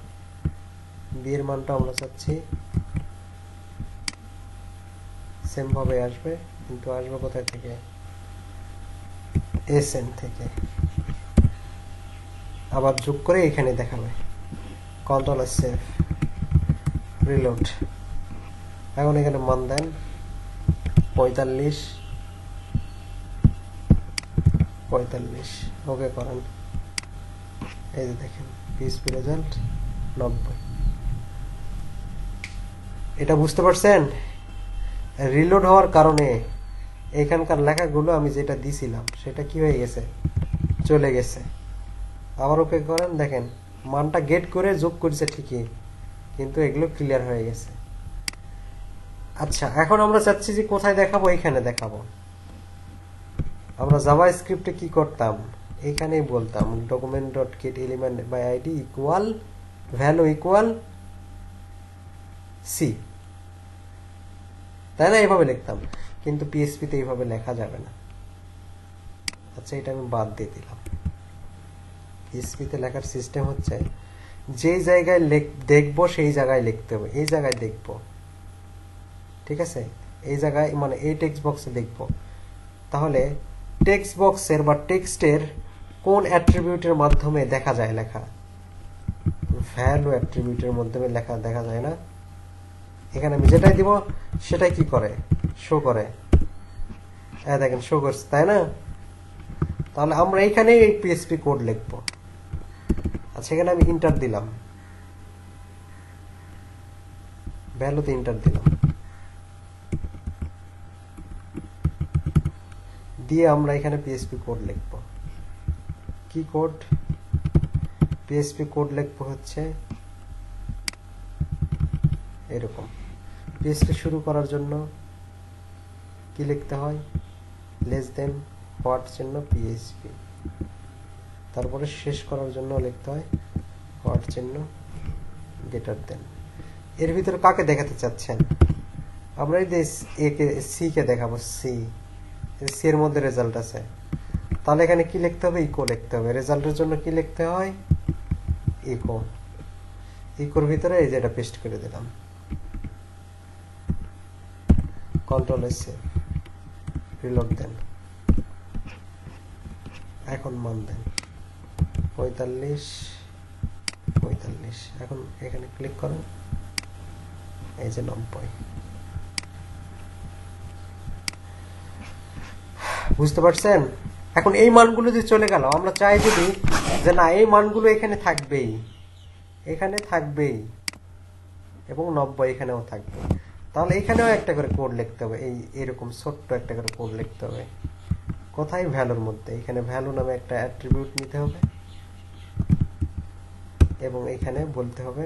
B এর মানটা আমরা চাচ্ছি সেম ভাবে আসবে, কিন্তু আসবে কোথায় থেকে, এসএন থেকে আবার যোগ করে এখানে দেখাবে কন্ট্রোল সেভ রিলোড এখন এখানে মান দেন 45 ওকে করেন এই যে দেখেন পিএসপি রেজাল্ট 90 এটা বুঝতে পারছেন রিলোড হওয়ার কারণে এখানকার লেখাগুলো আমি যেটা দিছিলাম সেটা কি হয়ে গেছে চলে গেছে আবার ওকে করেন দেখেন মানটা গেট করে যোগ করেছে ঠিকই কিন্তু এগুলো ক্লিয়ার হয়ে গেছে আচ্ছা এখন আমরা চাচ্ছি যে কোথায় দেখাবো এখানে দেখাবো আমরা জাভা স্ক্রিপ্টে কি করতাম এখানেই বলতাম document dot get element by ID equal value equal c তাই না এইভাবে লিখতাম কিন্তু পিএসপি তে এইভাবে লেখা যাবে না আচ্ছা এটা আমি বাদ দিয়ে দিলাম পিএসপি তে লেখার সিস্টেম হচ্ছে যে জায়গায় দেখবো সেই জায়গায় লিখতে হবে এই জায়গায় দেখবো ঠিক আছে এই জায়গায় মানে এই টেক্সট বক্সে দেখবো তাহলে টেক্সট বক্সের বা টেক্সটের কোন অ্যাট্রিবিউটের মাধ্যমে দেখা যায় লেখা ভ্যালু অ্যাট্রিবিউটের মাধ্যমে লেখা দেখা যায় না এখানে আমি যেটাই দিব সেটাই কি করে শো করে দেখেন শো করছে তাই না তাহলে আমরা এখানে এই পিএসপি কোড লিখবো আচ্ছা এখানে আমি ইন্টার দিলাম ভ্যালুতে ইন্টার দিলাম দিয়ে আমরা এখানে পিএসপি কোড লিখব কি কোড পিএসপি কোড লিখব হচ্ছে এরকম পিএসপি শুরু করার জন্য কি লিখতে হয় লেস দেন হোয়াট চিহ্ন পিএসপি তারপরে শেষ করার জন্য লিখতে হয় হোয়াট চিহ্ন গ্রেটার দেন এর ভিতরে কাকে দেখাতে চাচ্ছেন আমরা এই সি কে দেখাবো সি এর মধ্যে রেজাল্ট আছে তাহলে এখানে কি লিখতে হবে ইকো লিখতে হবে রেজাল্টের জন্য কি লিখতে হয় ইকো ইকোর ভিতরে এই যে এটা পেস্ট করে দিলাম কন্ট্রোল এস রিলোড দেন এখন মান দেন 45 এখন এখানে ক্লিক করেন এই যে 90 বুঝতে পারছেন এখন এই মানগুলো যে চলে গেল আমরা চাই যদি যে না এই মানগুলো এখানে থাকবেই এবং 90 এখানেও থাকবে তাহলে এখানেও একটা করে কোড লিখতে হবে এই এরকম ছোট্ট একটা করে কোড লিখতে হবে কোথায় ভ্যালুর মধ্যে এখানে ভ্যালু নামে একটা অ্যাট্রিবিউট নিতে হবে এবং এখানে বলতে হবে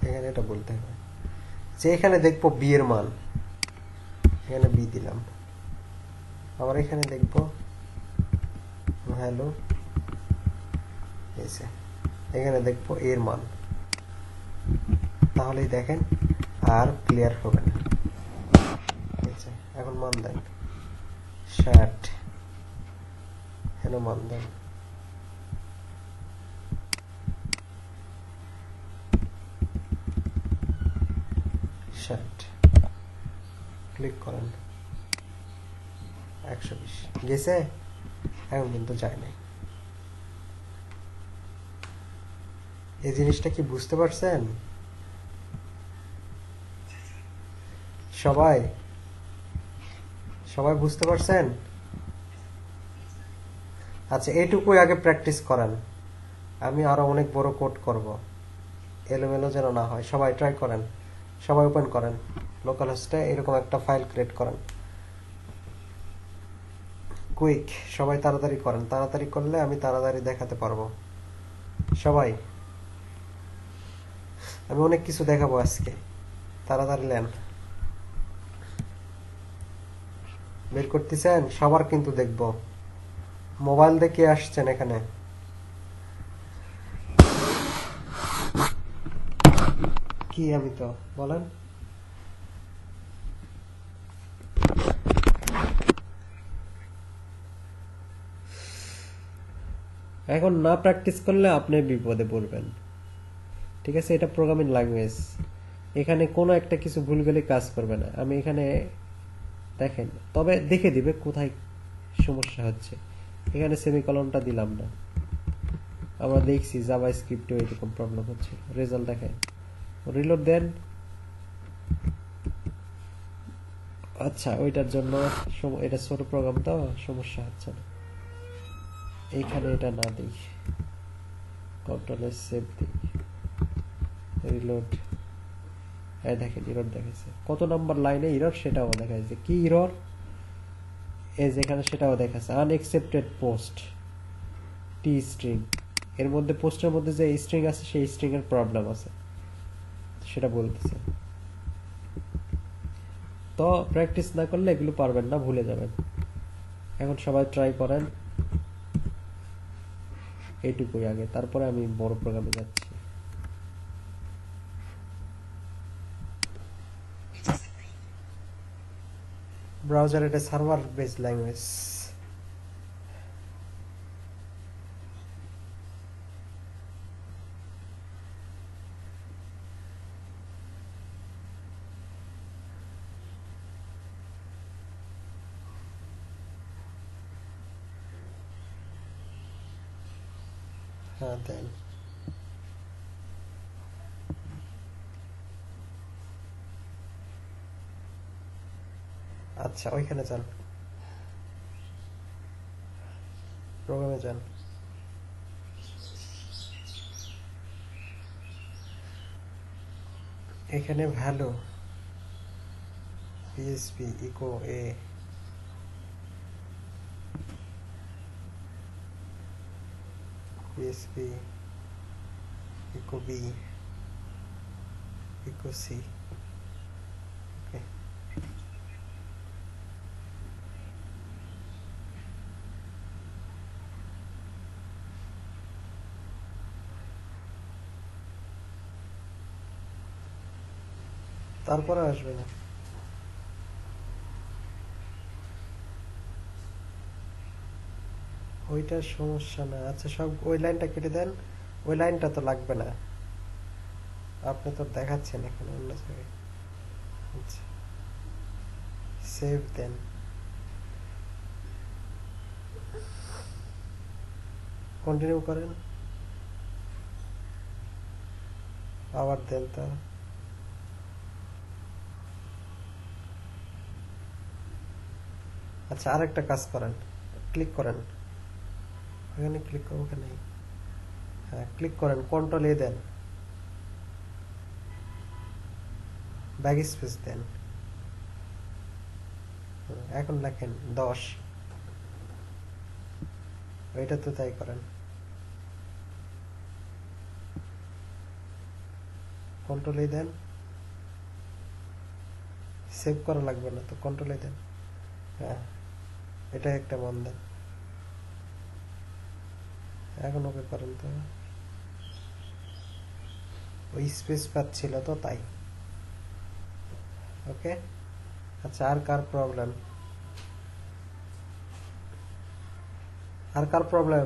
এখানে এটা বলতে হবে যে এখানে দেখবো বি এর মান এখানে বি দিলাম আবার এখানে দেখবো ভ্যালু এসে এখানে দেখবো এর মান তাহলেই দেখেন আর ক্লিয়ার হবে না এখন মান দেন 60 এখানে মান দেন ক্লিক করেন 120 গেছে এখন কিন্তু যায় নাই এই জিনিসটা কি বুঝতে পারছেন সবাই বুঝতে পারছেন আচ্ছা এইটুকুই আগে প্র্যাকটিস করেন আমি আরো অনেক বড় কোড করব এলোমেলো যেন না হয় সবাই ট্রাই করেন সবাই ওপেন করেন লোকাল হোস্টে এরকম একটা ফাইল ক্রিয়েট করেন কুইক সবাই তাড়াতাড়ি করেন তাড়াতাড়ি করলে আমি তাড়াতাড়ি দেখাতে পারবো সবাই আমি অনেক কিছু দেখাবো আজকে তাড়াতাড়ি নেন বের করতেছেন সবার কিন্তু দেখবো মোবাইল দেখে আসছেন এখানে কি আমি তো বলেন এখন না প্র্যাকটিস করলে আপনি বিপদে পড়বেন ঠিক আছে এটা প্রোগ্রামিং ল্যাঙ্গুয়েজ এখানে কোনো একটা কিছু ভুল গেলে কাজ করবে না। আমি এখানে দেখেন, তবে দেখে দিবে কোথায় সমস্যা হচ্ছে। এখানে সেমিকলনটা দিলাম না, আমরা দেখছি জাভা স্ক্রিপ্টে এরকম প্রবলেম হচ্ছে। রেজাল্ট দেখেন, রিলোড দেন। আচ্ছা, ওইটার জন্য এটা ছোট প্রোগ্রাম তো সমস্যা হচ্ছে না। এইখানে এটা না দিই, কন্ট্রোলে সেভ দিই, রিলোড। এই দেখেন ইরর দেখাইছে, কত নাম্বার লাইনে ইরর সেটাও দেখাইছে। কি ইরর? এই যেখানে সেটাও দেখাচ্ছে, আনএক্সেপ্টেড পোস্ট টি স্ট্রিং। এর মধ্যে পোস্টের মধ্যে যে স্ট্রিং আছে সেই স্ট্রিং এর প্রবলেম আছে, সেটা বলতেছে। তো প্র্যাকটিস না করলে এগুলো পারবেন না, ভুলে যাবেন। এখন সবাই ট্রাই করেন এইটুকুই আগে, তারপরে আমি বড় প্রোগ্রামে যাচ্ছি। ব্রাউজার এটা সার্ভার বেস ল্যাঙ্গুয়েজ। হ্যাঁ দেন। আচ্ছা, ওইখানে যান, প্রোগ্রামে যান। এখানে value PSP echo A, PSP echo B, echo C. Okay, তারপরে আসবে না। ওইটার সমস্যা না। আচ্ছা, সব ওই লাইনটা কেটে দেন, ওই লাইনটা তো লাগবে না, আপনি তো দেখাচ্ছেন এখানে অন্য জায়গায়। আচ্ছা, সেভ দেন, কন্টিনিউ করেন, আবার দেন। তা আচ্ছা, আরেকটা কাজ করেন, ক্লিক করেন, এখানে ক্লিক করবো, ওখানে হ্যাঁ ক্লিক করেন, কন্ট্রোল এ দেন, ব্যাক স্পেস দেন। এখন লেখেন 10, ওইটা তো তাই করেন, কন্ট্রোল এ দেন। সেভ করা লাগবে না তো, কন্ট্রোল এ দেন। হ্যাঁ, এটা একটা মন দেন। এখন ওকে করেন তো, ওই স্পেস পাচ্ছিল তো তাই। ওকে। আচ্ছা, আর কার প্রবলেম? আর কার প্রবলেম?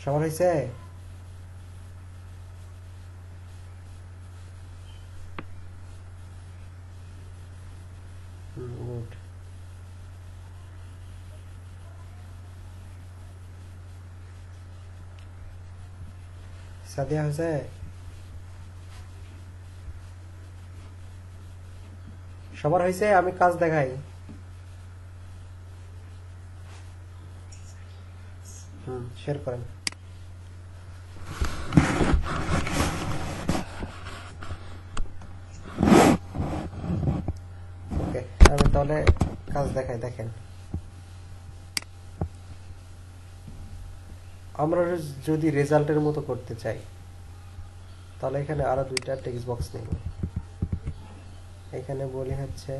সবার হয়েছে? গুড। সাদিয়া হয়েছে? সবার হয়েছে? আমি কাজ দেখাই। শেয়ার করেন। ওকে, আমি তাহলে কাজ দেখাই, দেখেন। আমরা যদি রেজাল্টের মতো করতে চাই তাহলে এখানে আরো দুইটা টেক্সট বক্স নেব। এখানে বলি হচ্ছে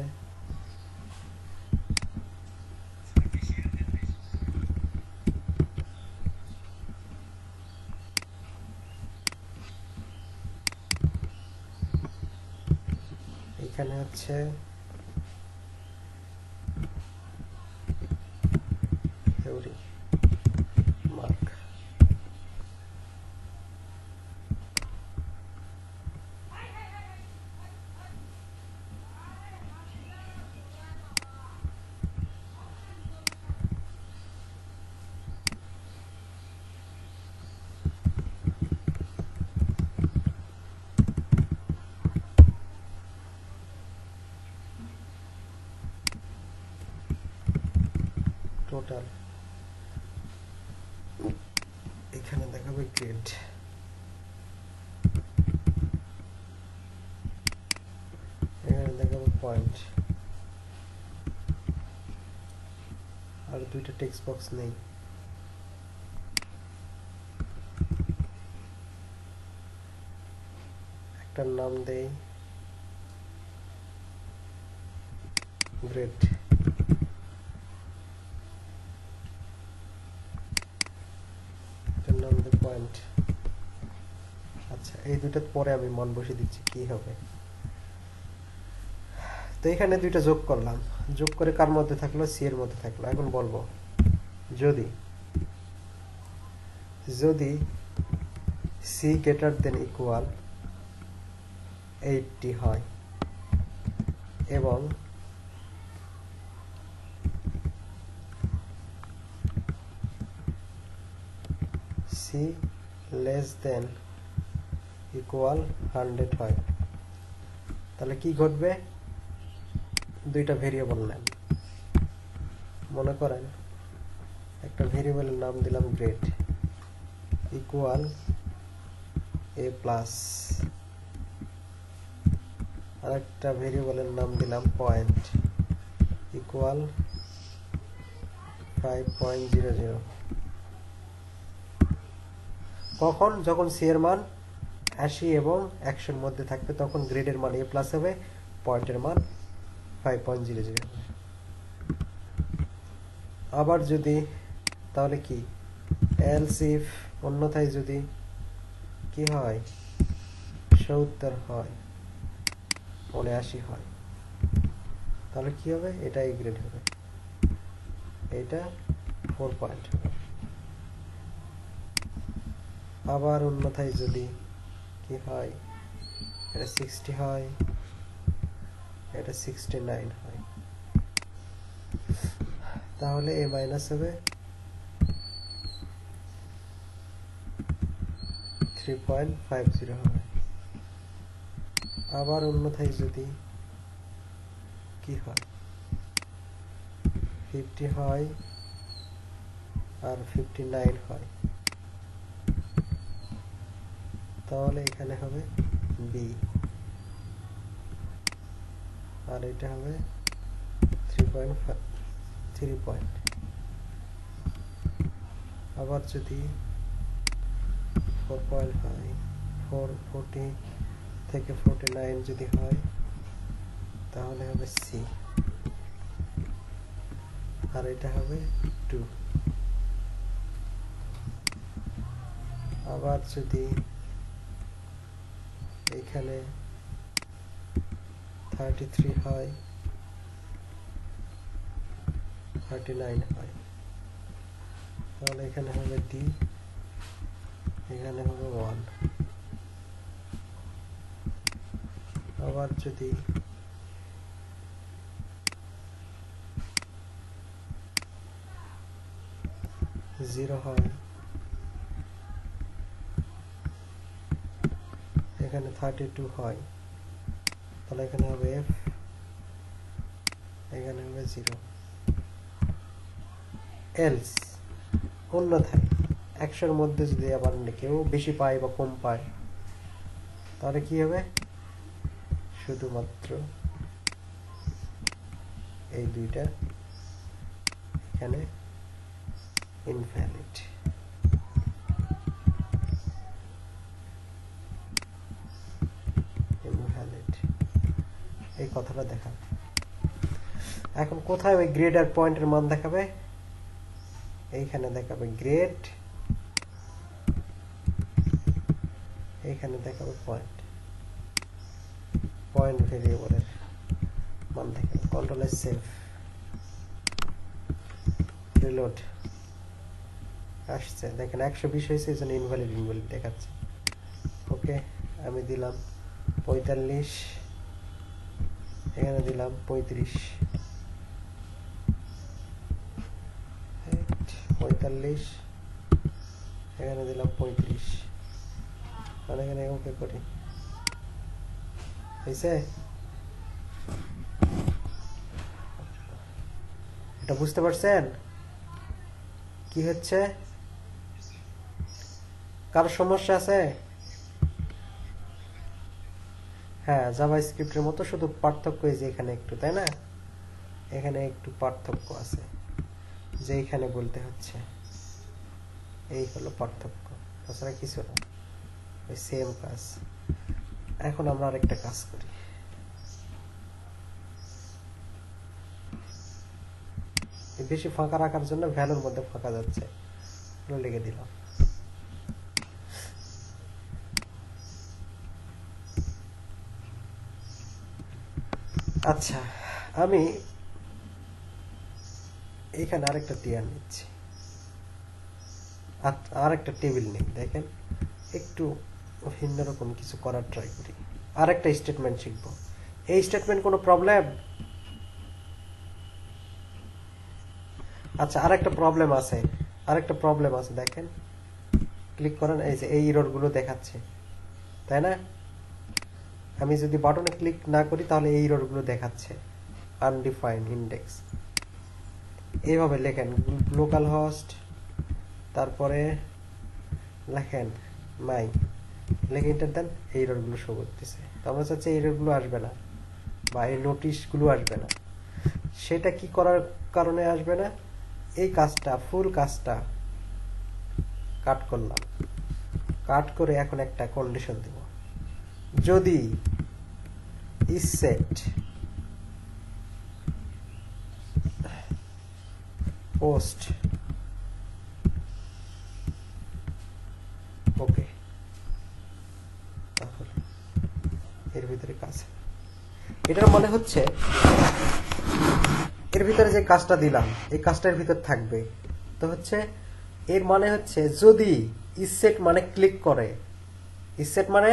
এখানে হচ্ছে থিওরি মার্ক। হবে গ্রেড। এখানে দেখাবো পয়েন্ট। আর দুইটা টেক্সট বক্স নেই, একটার নাম দেই গ্রেড, একটার নাম দেই পয়েন্ট। আচ্ছা, এই দুইটার পরে আমি মান বসিয়ে দিচ্ছি কি হবে। তো এখানে দুইটা যোগ করলাম, যোগ করে কার মধ্যে থাকলো, সি এর মধ্যে থাকলো। এখন বলবো যদি যদি সি গ্রেটার দেন ইকুয়াল 80 হয় এবং সি লেস দেন ইকুয়াল 100 হয়, তাহলে কি ঘটবে? দুইটা ভেরিয়েবল নেন। মনে করেন একটা ভেরিয়েবলের নাম দিলাম গ্রেড ইকুয়াল এ প্লাস, আর একটা ভেরিয়েবলের নাম দিলাম পয়েন্ট ইকুয়াল 5.00। কখন? যখন সি এর মান 80 এবং 100 এর মধ্যে থাকবে, তখন গ্রেডের মান এ প্লাস হবে, পয়েন্টের মান 5.00 হবে। আবার যদি, তাহলে কি এলস ইফ, অন্যথায় যদি কি হয় 70 হয়, 79 হয়, তাহলে কি হবে? এটা এ গ্রেড হবে, এটা 4 পয়েন্ট হবে। আবার অন্যথায় যদি কি হয়, এটা 60 হয়, এটা 69 হয়, তাহলে এ মাইনাস হবে 3.50 হবে। আবার অন্যথায় যদি কি হয় 50 হয় আর 59 হয়, তাহলে এখানে হবে বি, আর এটা হবে 3 পয়েন্ট। আবার যদি 4 হয়, 40 থেকে 49 যদি হয়, তাহলে হবে সি, আর এটা হবে 2। আবার যদি এখানে 33 হয়, 39 হয়, তাহলে এখানে হবে ডি, এখানে হবে 1। আবার যদি জিরো হয়, এখানে 32 হয়, তাহলে এখানে হবে এফ, এখানে হবে 0। এলস, অন্যথায় 100 এর মধ্যে যদি আবার কেউ বেশি পায় বা কম পায়, তাহলে কি হবে? শুধুমাত্র এই দুইটা এখানে ইনভ্যালিড। এই কথাটা দেখাবে। এখন কোথায় ওই গ্রেড আর পয়েন্টের মান দেখাবে? এইখানে দেখাবে গ্রেড, এইখানে দেখাবে পয়েন্ট, পয়েন্ট ভেরিয়েবলের মান দেখাবে। কন্ট্রোল এস সেভ, রিলোড, আসছে দেখেন 120 হয়েছে, এই জন্য ইনভ্যালিড দেখাচ্ছে। ওকে, আমি দিলাম 45, এখানে দিলাম 35, 45, এখানে দিলাম 35, মানে এখানে ওকে করি, হয়েছে? এটা বুঝতে পারছেন কি হচ্ছে? কারো সমস্যা আছে? হ্যাঁ, জাভাস্ক্রিপ্টের মতো, শুধু পার্থক্য এই যে এখানে একটু, তাই না? এখানে একটু পার্থক্য আছে, যে এখানে বলতে হচ্ছে, এই হলো পার্থক্য, তাছাড়া কিছু না, ওই সেম কাজ। এখন আমরা আরেকটা কাজ করি। বেশি ফাঁকা রাখার জন্য ভ্যালুর মধ্যে ফাঁকা যাচ্ছে, লিখে দিলাম। আচ্ছা, আমি এখানে আরেকটা টিয়ার নিচ্ছি, আরেকটা টেবিল নেই। দেখেন, একটু ভিন্ন রকম কিছু করার ট্রাই করি। আরেকটা স্টেটমেন্ট শিখব। এই স্টেটমেন্ট কোনো প্রবলেম? আচ্ছা, আরেকটা প্রবলেম আছে, দেখেন, ক্লিক করেন, এই যে এই এরর গুলো দেখাচ্ছে, তাই না? আমি যদি বাটনে ক্লিক না করি তাহলে এই এরর গুলো দেখাচ্ছে, আনডিফাইন্ড ইন্ডেক্স। এইভাবে লেখেন লোকাল হোস্ট, তারপরে লেখেন মাই, লেখে এন্টার দেন, এই এরর গুলো শো করতেছে। তো আমরা চাচ্ছি এই এরর গুলো আসবে না, বা এই নোটিশ গুলো আসবে না। সেটা কি করার কারণে আসবে না? এই কাজটা, ফুল কাজটা কাট করলাম, কাট করে এখন একটা কন্ডিশন দেব, যদি ইসেট পোস্ট ওকে, তাহলে এর ভিতরে কাজ, এটার মানে হচ্ছে এর ভিতরে যে কাজটা দিলাম এই কাজটার ভিতর থাকবে। তো হচ্ছে এর মানে হচ্ছে যদি ইসেট মানে ক্লিক করে, ইসেট মানে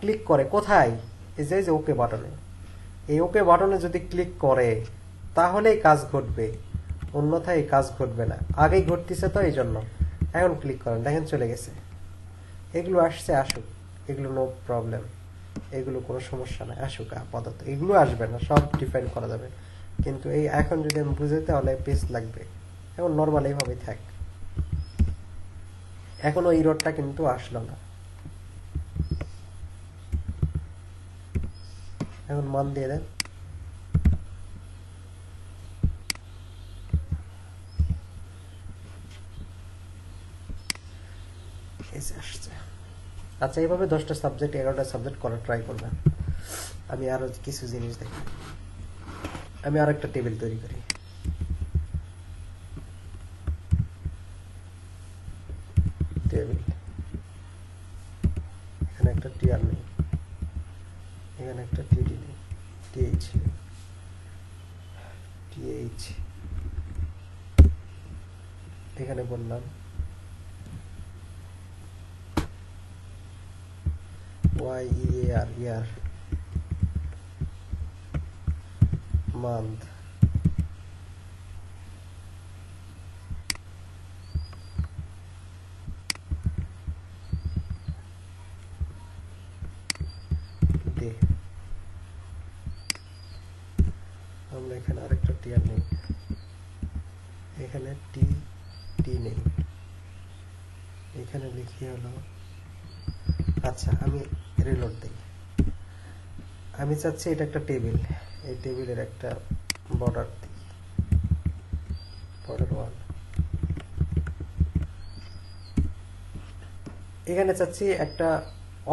ক্লিক করে কোথায়? এই যে ওকে বাটনে, এই ওকে বাটনে যদি ক্লিক করে তাহলেই কাজ ঘটবে, অন্যথায় এই কাজ ঘটবে না। আগেই ঘটতেছে তো এই জন্য। এখন ক্লিক করেন, দেখেন চলে গেছে। এগুলো আসছে, আসুক, এগুলো নো প্রবলেম, এগুলো কোনো সমস্যা নাই, আসুক আপাতত। এগুলো আসবে না, সব ডিফাইন করা যাবে, কিন্তু এই এখন যদি আমি বুঝাতে তাহলে পেজ লাগবে। এখন নর্মাল এইভাবেই থাক। এখন ওই রোডটা কিন্তু আসলো না। এখন মান দিয়ে দেন, আসছে। আচ্ছা, এইভাবে 10টা সাবজেক্ট 11টা সাবজেক্ট করার ট্রাই করবেন। আমি আরো কিছু জিনিস দেখি। আমি আর একটা টেবিল তৈরি করি। টেবিল, এখানে একটা টিআর নেই, এখানে একটা টিডি নেই, টিএইচ নেই, টিএইচ, এখানে বললাম YEAR, ইয়ার, মান্থ, ডে। আমরা এখানে আরেকটা টিআর নেই, এখানে টি নেই, এখানে লিখি হলো। আচ্ছা, আমি রিলোড দিই। আমি চাচ্ছি এটা একটা টেবিল, এই টেবিলের একটা বর্ডার দিই, বর্ডার 1। এখানে চাচ্ছি একটা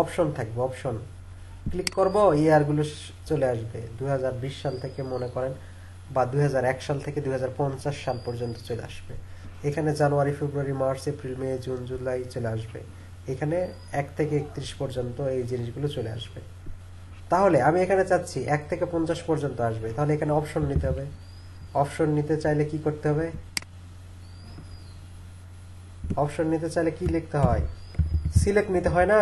অপশন থাকবে, অপশন ক্লিক করব, ইয়ার গুলো চলে আসবে 2020 সাল থেকে মনে করেন, বা 2001 সাল থেকে 2050 সাল পর্যন্ত চলে আসবে। এখানে জানুয়ারি, February, March, April, May, June, July চলে আসবে। এখানে 1 থেকে 31 পর্যন্ত এই জিনিসগুলো চলে আসবে। তাহলে আমি এখানে চাচ্ছি 1 থেকে 50 পর্যন্ত আসবে, তাহলে এখানে অপশন নিতে হবে। অপশন নিতে চাইলে কি করতে হবে? অপশন নিতে চাইলে কি লিখতে হয়? সিলেক্ট নিতে হয় না?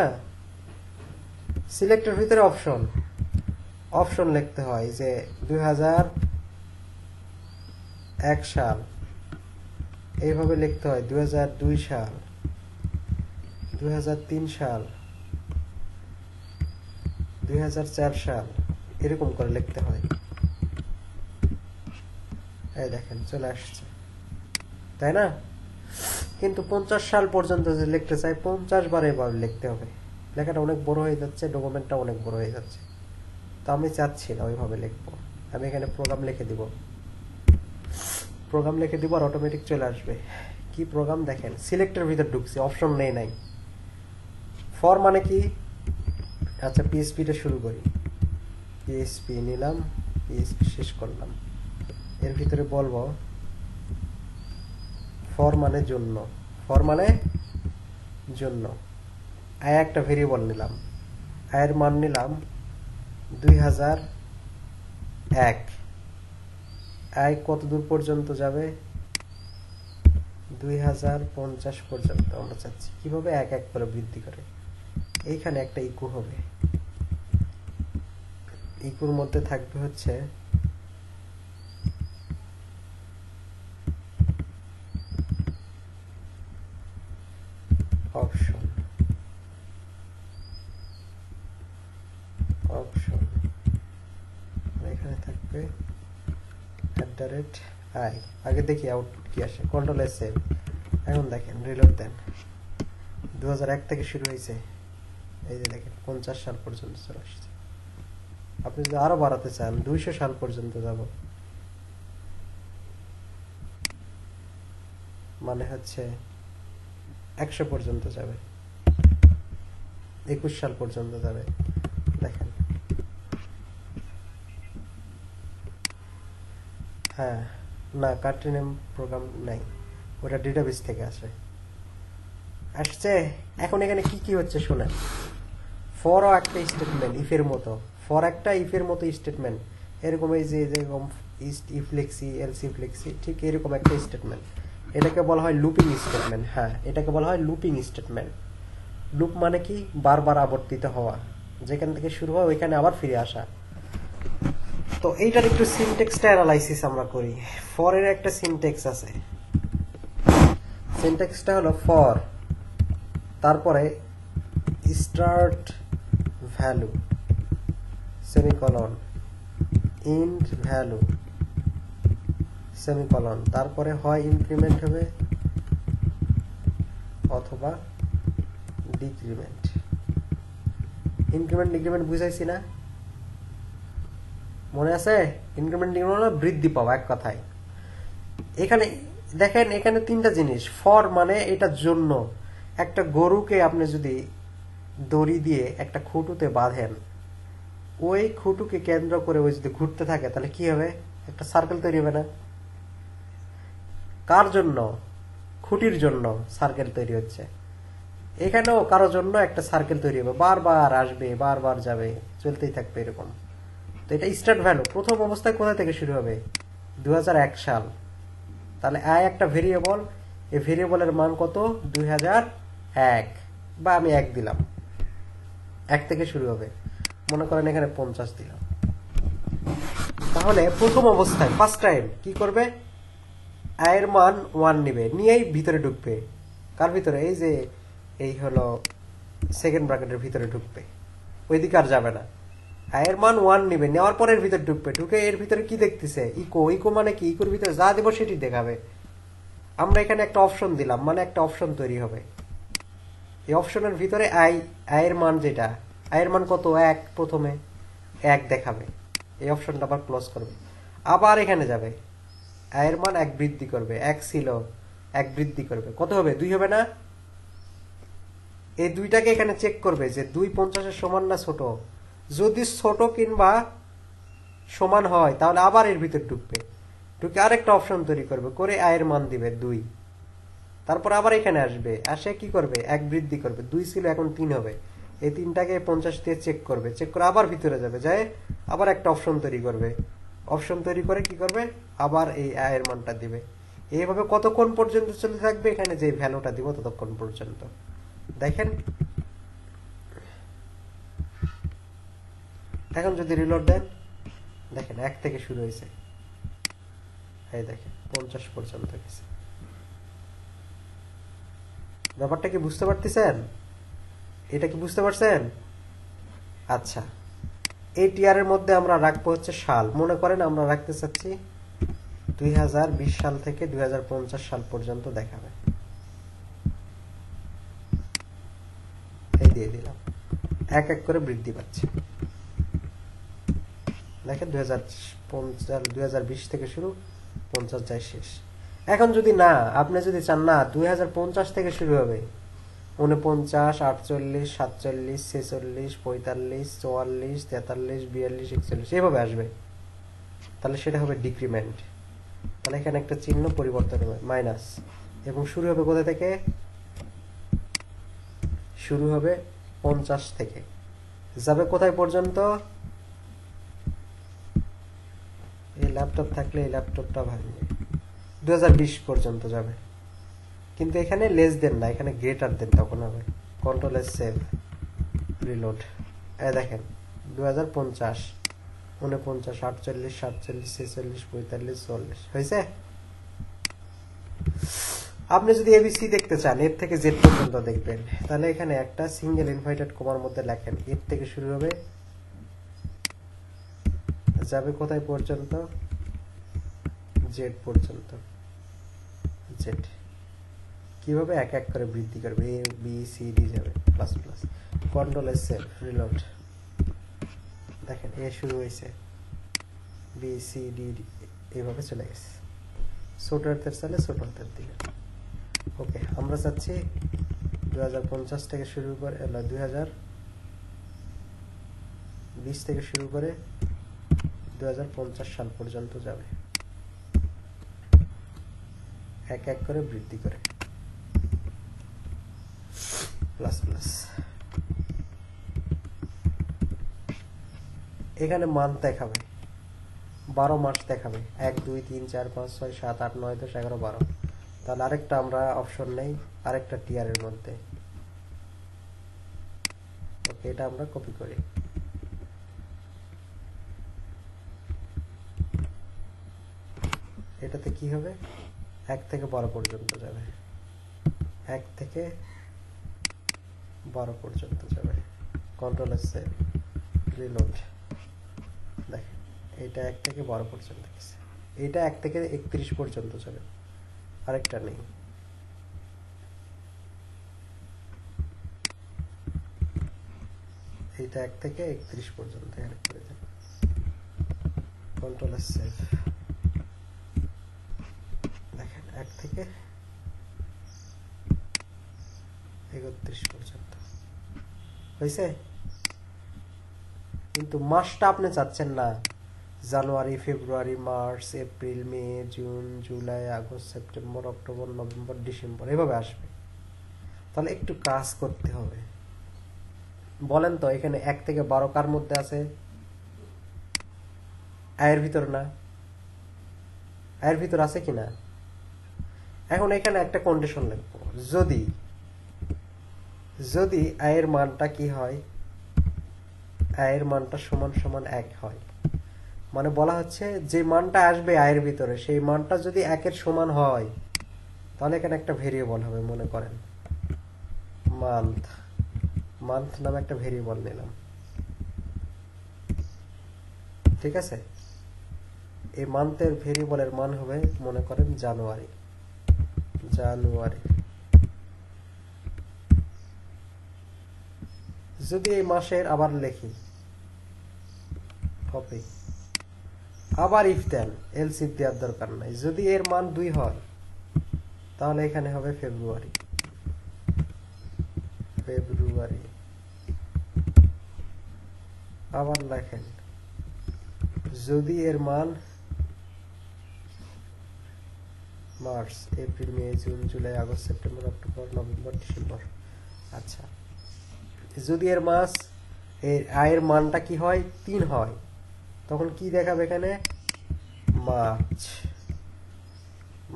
সিলেক্টের ভিতরে অপশন, অপশন লিখতে হয় যে 2001 সাল, এইভাবে লিখতে হয় 2002 সাল, 2003 সাল, 2004 সাল, এরকম করে লিখতে হয়। এই দেখেন চলে আসছে, তাই না? কিন্তু 50 সাল পর্যন্ত যে লিখতে চাই 50 বার এবার লিখতে হবে, লেখাটা অনেক বড় হয়ে যাচ্ছে, ডকুমেন্টটা অনেক বড় হয়ে যাচ্ছে। তো আমি চাচ্ছি না ওইভাবে লিখবো, আমি এখানে প্রোগ্রাম লিখে দিব, প্রোগ্রাম লিখে দিব আর অটোমেটিক চলে আসবে। কি প্রোগ্রাম দেখেন, সিলেক্টের ভিতর ঢুকছি, অপশন নেই নাই। ফর মানে কি, আচ্ছা পিএসপিটা শুরু করি, পিএসপি নিলাম, পিএসপি শেষ করলাম। এর ভিতরে বলবো ফর মানে জন্য, ফর মানে জন্য। আয় একটা ভেরিয়েবল নিলাম, আয়ের মান নিলাম 2001। আয় কত দূর পর্যন্ত যাবে, 2050 পর্যন্ত আমরা চাচ্ছি। কিভাবে, এক এক করে বৃদ্ধি করে। এইখানে একটা ইকো হবে, ইকুর মধ্যে থাকবে হচ্ছে অপশন, অপশন এখানে থাকবে @i। আগে দেখি আউটপুট কি আসে, কন্ট্রোল এস সেভ। এখন দেখেন রিলোড দেন, 2001 থেকে শুরু হয়েছে, এই যে দেখেন 50 সাল পর্যন্ত চলে আসছে। আপনি যদি আরো বাড়াতে চান 200 সাল পর্যন্ত যাব, মানে হচ্ছে 100 পর্যন্ত যাবে, 21 সাল পর্যন্ত যাবে। দেখেন হ্যাঁ, না কান্ট্রি নেম প্রোগ্রাম নাই, ওটা ডেটাবেস থেকে আসে আসছে। এখন এখানে কি কি হচ্ছে শোনেন, ফরও একটা স্টেটমেন্ট ইফের মতো, ফর একটা ইফের মতো স্টেটমেন্ট, এরকম এই যে যেরকম ইফ লিখছি, এলস ইফ লিখছি, ঠিক এরকম একটা স্টেটমেন্ট, এটাকে বলা হয় লুপিং স্টেটমেন্ট। হ্যাঁ, এটাকে বলা হয় লুপিং স্টেটমেন্ট। লুপ মানে কি, বারবার আবর্তিত হওয়া, যেখান থেকে শুরু হয় ওইখানে আবার ফিরে আসা। তো এইটার একটু সিনট্যাক্সটা অ্যানালাইসিস আমরা করি। ফর এর একটা সিনট্যাক্স আছে, সিনট্যাক্সটা হলো ফর, তারপরে start value semicolon, int value semicolon, তারপরে হয় ইনক্রিমেন্ট হবে অথবা ডিক্রিমেন্ট। ইনক্রিমেন্ট ডিক্রিমেন্ট বুঝাইছি না, মনে আছে? ইনক্রিমেন্ট ডিক্রিমেন্ট মানে বৃদ্ধি পাওয়া, এক কথায়। এখানে দেখেন, এখানে তিনটা জিনিস। ফর মানে এটার জন্য, একটা গরুকে আপনি যদি দড়ি দিয়ে একটা খুঁটুতে বাঁধেন, ওই খুঁটুকে কেন্দ্র করে ওই যদি ঘুরতে থাকে তাহলে কি হবে, একটা সার্কেল তৈরি হবে না? কার জন্য? খুঁটির জন্য সার্কেল তৈরি হচ্ছে। এখানেও কারোর জন্য একটা সার্কেল তৈরি হবে, বারবার আসবে, বারবার যাবে, চলতেই থাকবে এরকম। তো এটা স্টার্ট ভ্যালু, প্রথম অবস্থায় কোথা থেকে শুরু হবে, 2001 সাল। তাহলে আই একটা ভেরিয়েবল, এই ভেরিয়েবলের মান কত, 2001, বা আমি 1 দিলাম, 1 থেকে শুরু হবে। মনে করেন এখানে 50 দিলাম। তাহলে প্রথম অবস্থায় ফার্স্ট টাইম কি করবে, আয়ের মান 1 নিবে, নিয়েই ভিতরে ঢুকবে। কার ভিতরে, এই যে এই হলো সেকেন্ড ব্র্যাকেটের ভিতরে ঢুকবে, ওইদিকে আর যাবে না। আয়ের মান 1 নিবে, নেওয়ার পর এর ভিতরে ঢুকবে, ঢুকে এর ভিতরে কি দেখতেছে, ইকো। ইকো মানে কি, ইকোর ভিতরে যা দেবো সেটি দেখাবে। আমরা এখানে একটা অপশন দিলাম, মানে একটা অপশন তৈরি হবে। এই অপশনের ভিতরে আয়ের মান যেটা, আয়ের মান কত, 1, প্রথমে 1 দেখাবে। এই অপশনটা আবার ক্লোজ করবে, আবার এখানে যাবে, আয়ের মান 1 বৃদ্ধি করবে, 1 ছিল 1 বৃদ্ধি করবে, কত হবে, 2 হবে না? এই দুইটাকে এখানে চেক করবে যে 2 50-এর সমান না ছোট। যদি ছোট কিংবা সমান হয় তাহলে আবার এর ভিতর ঢুকবে, ঢুকে আরেকটা অপশন তৈরি করবে, করে আয়ের মান দিবে 2। তারপর আবার এখানে আসবে, আসে কি করবে, 1 বৃদ্ধি করবে, 2 ছিল এখন 3 হবে। এই 3টাকে 50 দিয়ে চেক করবে, চেক করে আবার ভিতরে যাবে, যায় আবার একটা অপশন তৈরি করবে, অপশন তৈরি করে কি করবে, আবার এই আয়ের মানটা দিবে। এইভাবে কতক্ষণ পর্যন্ত চলতে থাকবে, এখানে যে ভ্যালুটা দিব ততক্ষণ পর্যন্ত। দেখেন এখন যদি রিলোড দেন, দেখেন 1 থেকে শুরু হয়েছে, এই দেখেন 50 পর্যন্ত গেছে। ব্যাপারটা কি বুঝতে পারতেছেন? এটা কি বুঝতে পারছেন? আচ্ছা, এই টিয়ারের মধ্যে আমরা রাখবো হচ্ছে সাল। মনে করেন আমরা রাখতে চাচ্ছি 2020 সাল থেকে 2050 সাল পর্যন্ত দেখাবে। দিয়ে দিলাম, এক এক করে বৃদ্ধি পাচ্ছে। দেখেন 2020 থেকে শুরু, 50 যায় শেষ। এখন যদি না, আপনি যদি চান না 2050 থেকে শুরু হবে, 49, 48, 47, 46, 45, 44, 43, 42, 41 এভাবে আসবে, তাহলে সেটা হবে ডিক্রিমেন্ট। তাহলে এখানে একটা চিহ্ন পরিবর্তন হবে, মাইনাস, এবং শুরু হবে কোথা থেকে? শুরু হবে 50 থেকে, যাবে কোথায় পর্যন্ত? এই ল্যাপটপ থাকলে এই ল্যাপটপটা ভাঙবে, 2020 পর্যন্ত যাবে। কিন্তু এখানে লেস দেন না, এখানে গ্রেটার দেন, তখন হবে কন্ট্রোল এস সেভ রিলোড। দেখেন 2050, 49, 48, 47, 46, 45, 44 হয়েছে। আপনি যদি এবিসি দেখতে চান, এর থেকে জেড পর্যন্ত দেখবেন, তাহলে এখানে একটা সিঙ্গেল ইনভার্টেড কমার মধ্যে লেখেন, এর থেকে শুরু হবে, যাবে কোথায় পর্যন্ত? জেড পর্যন্ত। জেড কিভাবে এক এক করে বৃদ্ধি করবে, এ বি সি ডি যাবে, plus plus, control S save reload. দেখেন এ শুরু হয়েছে, বি সি ডি এইভাবে চলে গেছে, ছোট হাতের চালে ছোট হাতের দিকে। ওকে, আমরা চাচ্ছি 2050 থেকে শুরু করে 2020 থেকে শুরু করে 2050 সাল পর্যন্ত যাবে, এক এক করে বৃদ্ধি করে, প্লাস প্লাস। এখানে মান্থ দেখাবে, 12 মাস দেখাবে, 1, 2, 3, 4, 5, 6, 7, 8, 9, 10, 11, 12। তাহলে আরেকটা আমরা অপশন নেই, আরেকটা টিয়ারের মধ্যে। ওকে, এটা আমরা কপি করি, এটাতে কি হবে? 1 থেকে 12 পর্যন্ত যাবে, 1 থেকে 12 পর্যন্ত যাবে, কন্ট্রোল এস সেভ রিলোড। দেখেন এটা 1 থেকে 12 পর্যন্ত গেছে, এটা 1 থেকে 31 পর্যন্ত যাবে, আরেকটা নেই। এইটা 1 থেকে 31 পর্যন্ত অ্যাড করে দেন, কন্ট্রোল এস সেভ। দেখেন 1 থেকে 31 পর্যন্ত হয়েছে। কিন্তু মাসটা আপনি চাচ্ছেন না, January, February, March, April, May, June, July, August, September, October, November, December এভাবে আসবে। তাহলে একটু কাজ করতে হবে। বলেন তো এখানে 1 থেকে 12 কার মধ্যে আছে? আয়ের ভিতর না? আয়ের ভিতর আছে কিনা? এখন এখানে একটা কন্ডিশন লিখবো, যদি আয়ের মানটা কি হয়, আয়ের মানটা সমান সমান 1 হয়, মানে বলা হচ্ছে যে মানটা আসবে আয়ের ভিতরে সেই মানটা যদি 1-এর সমান হয়, তাহলে এখানে একটা ভেরিয়েবল হবে, মনে করেন মান্থ নামে একটা ভেরিয়েবল নিলাম, ঠিক আছে। এই মান্থের ভেরিয়েবলের মান হবে মনে করেন জানুয়ারি। যদি এই মাসের আবার লিখি, কপি, আবার ইফ দেন, এলস ইফ দেওয়ার দরকার নাই। যদি এর মান 2 হয় তাহলে এখানে হবে ফেব্রুয়ারি। আবার লেখেন যদি এর মান March, April, May, June, July, August, September, October, November, December. আচ্ছা, যদি এর মাস এর আয়ের মানটা কি হয় 3 হয়, তখন কি দেখাবে এখানে?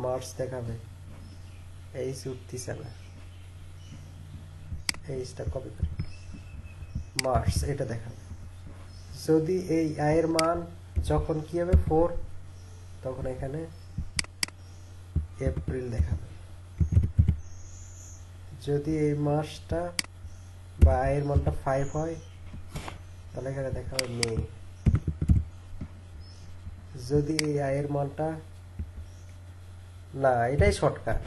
মার্চ দেখাবে। এই উঠতেছে না, এইটা কপি করি, মার্চ এটা দেখাবে। যদি এই আয়ের মান যখন কি হবে 4, তখন এখানে এপ্রিল দেখাবে। যদি এই মাসটা বা আয়ের মানটা 5 হয় তাহলে এখানে দেখাবে মে। যদি এই আয়ের মানটা না, এটাই শর্টকাট,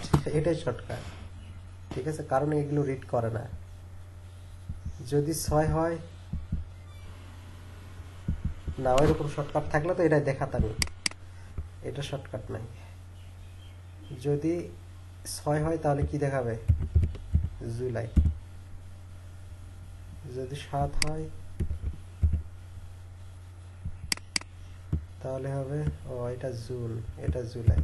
ঠিক আছে, কারণ এগুলো রিড করে না। যদি 6 হয় না, ওইরকম শর্টকাট থাকলে তো এটাই দেখাতামই, এটা শর্টকাট নাই। যদি 6 হয় তাহলে কি দেখাবে? জুলাই। যদি 7 হয় তাহলে হবে, ও এটা জুন, এটা জুলাই,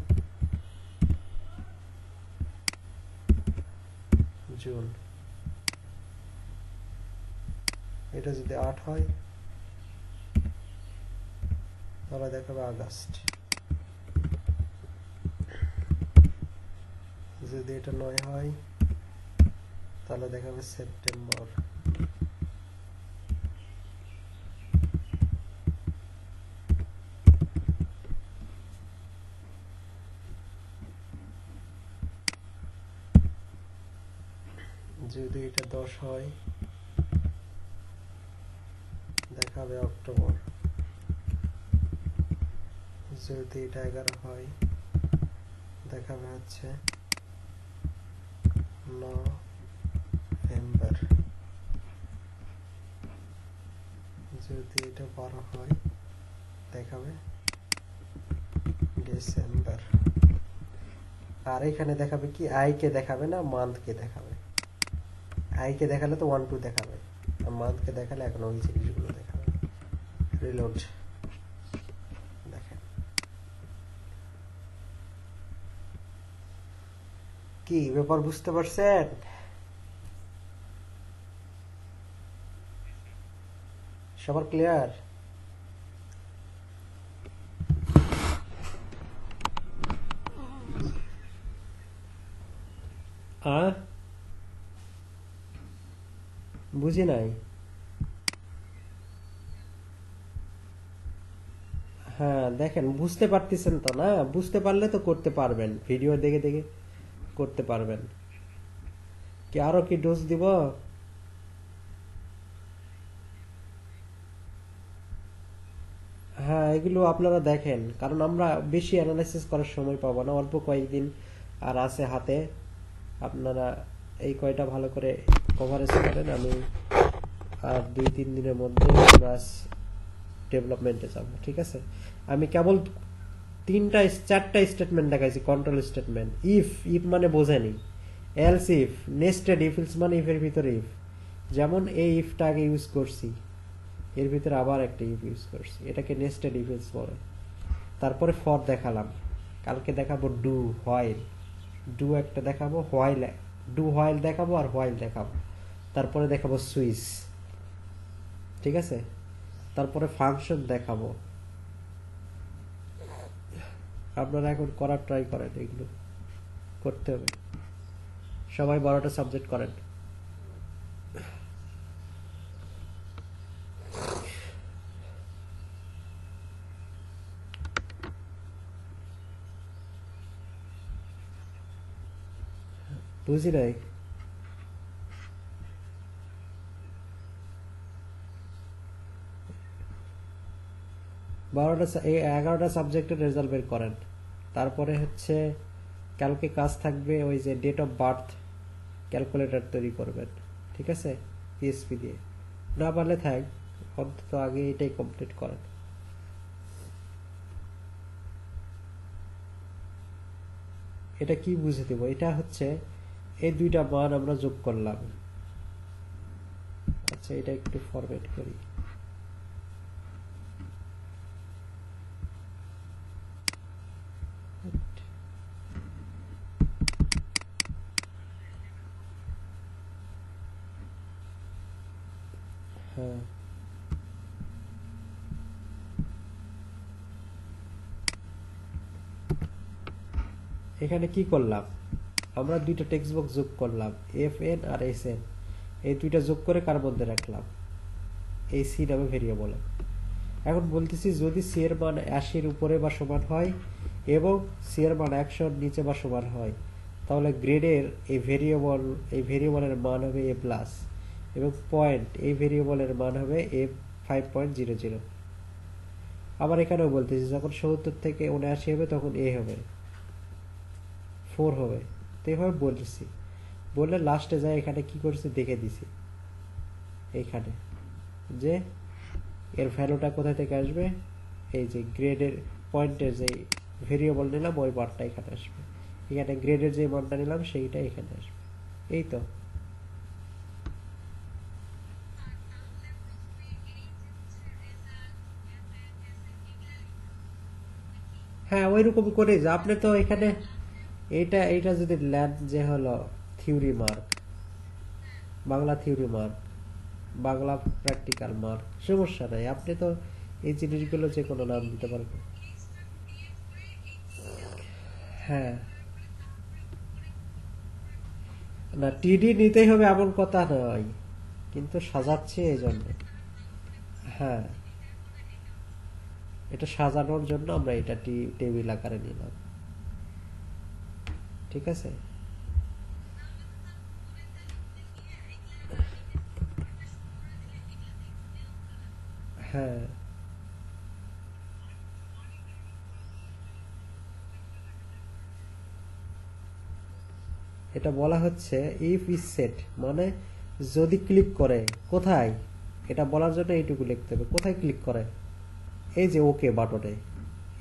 জুন। এটা যদি 8 হয় তাহলে দেখাবে আগস্ট। যদি এটা 9 হয় তাহলে দেখাবে সেপ্টেম্বর। যদি এটা 10 হয় দেখাবে অক্টোবর। যদি এটা 11 হয় দেখাবে হচ্ছে নভেম্বর। যদি এটা 12 হয় দেখাবে ডিসেম্বর। আর এখানে দেখাবে কি, আই কে দেখাবে না, মান্থ কে দেখাবে। আই কে দেখালে তো 1 2 দেখাবে, আর মান্থ কে দেখালে এখন ওই জিনিসগুলো দেখাবে। রিলোড দেখেন কি ব্যাপার, বুঝতে পারছেন? সবার ক্লিয়ার? আর বুঝি নাই। হ্যাঁ দেখেন, বুঝতে পারতেছেন তো না? বুঝতে পারলে তো করতে পারবেন, ভিডিও দেখে দেখে করতে পারবেন। কি আরো কি ডোজ দিব? হ্যাঁ এগুলো আপনারা দেখেন, কারণ আমরা বেশি অ্যানালাইসিস করার সময় পাবো না, অল্প কয়েকদিন আর আছে হাতে। আপনারা এই কয়টা ভালো করে কভারেজ করেন, আমি আর 2-3 দিনের মধ্যে ক্লাস ডেভেলপমেন্টে যাব, ঠিক আছে? আমি কেবল 4টা স্টেটমেন্ট দেখাইছি, কন্ট্রোল স্টেটমেন্ট। ইফ, ইফ মানে বোঝেনি। Else if, nested if, else মানে ইফের ভিতরে ইফ। যেমন এই ইফটা আগে ইউজ করছি, এর ভিতরে আবার একটা ইফ ইউজ করছি, এটাকে নেস্টেড ইফ এলস বলে। তারপরে ফর দেখালাম, কালকে দেখাবো ডু হোয়াইল, ডু একটা দেখাবো, হোয়াইল, ডু হোয়াইল দেখাবো, আর হোয়াইল দেখাবো। তারপরে দেখাবো সুইচ, ঠিক আছে? তারপরে ফাংশন দেখাবো। আপনারা এখন করার ট্রাই করেন, এগুলো করতে হবে। সবাই 12টা সাবজেক্ট করেন। বুঝি নাই। 11টা সাবজেক্টের রেজাল্ট বের করেন। তারপরে হচ্ছে কালকে কাজ থাকবে ওই যে ডেট অফ বার্থ ক্যালকুলেটর তৈরি করবেন, ঠিক আছে? পিএসপি দিয়ে। না পারলে থাক, অন্তত আগে এটাই কমপ্লিট করেন। এটা কি বুঝে দেব? এটা হচ্ছে এই দুইটা মান আমরা যোগ করলাম। আচ্ছা এটা একটু ফরম্যাট করি। হ্যাঁ এখানে কি করলাম, আমরা দুইটা টেক্সট বক্স যোগ করলাম, এফ এন আর এস এন। এই দুইটা যোগ করে কার মধ্যে রাখলাম? এই সি নামে ভেরিয়েবলে। এখন বলতেছি যদি সি এর মান 80-এর উপরে বা সমান হয় এবং সি এর মান 100-এর নিচে বা সমান হয়, তাহলে গ্রেডের এই ভেরিয়েবলের মান হবে এ প্লাস, এবং পয়েন্ট এই ভেরিয়েবলের মান হবে এ 5.00। আবার এখানেও বলতেছি যখন 70 থেকে 79 হবে তখন এ হবে 4 হবে। তো এইভাবে বলতেছি, বললে লাস্টে যায় এখানে কি করছে দেখে দিছি। এইখানে যে এর ভ্যালুটা কোথা থেকে আসবে, এই যে গ্রেডের পয়েন্টের যে ভেরিয়েবল নিলাম ওই মানটা এখানে আসবে, এখানে গ্রেডের যে মানটা নিলাম সেইটা এখানে আসবে। এই তো হ্যাঁ ওইরকম করে যে আপনি তো এখানে এইটা এইটা যদি ল্যান যে হলো theory mark, Bangla theory mark, Bangla practical mark, সমস্যা নাই, আপনি তো এই জিনিসগুলো যে কোনো নাম দিতে পারবেন। হ্যাঁ না টিডি নিতেই হবে এমন কথা নয়, কিন্তু সাজাচ্ছি এই জন্য। হ্যাঁ এটা সাজানোর জন্য আমরা এটা টেবিল আকারে নিলাম, ঠিক আছে। হ্যাঁ এটা বলা হচ্ছে ইফ ইজ সেট, মানে যদি ক্লিক করে, কোথায়, এটা বলার জন্য এইটুকু লিখতে হবে, কোথায় ক্লিক করে, এই যে ওকে বাটনে,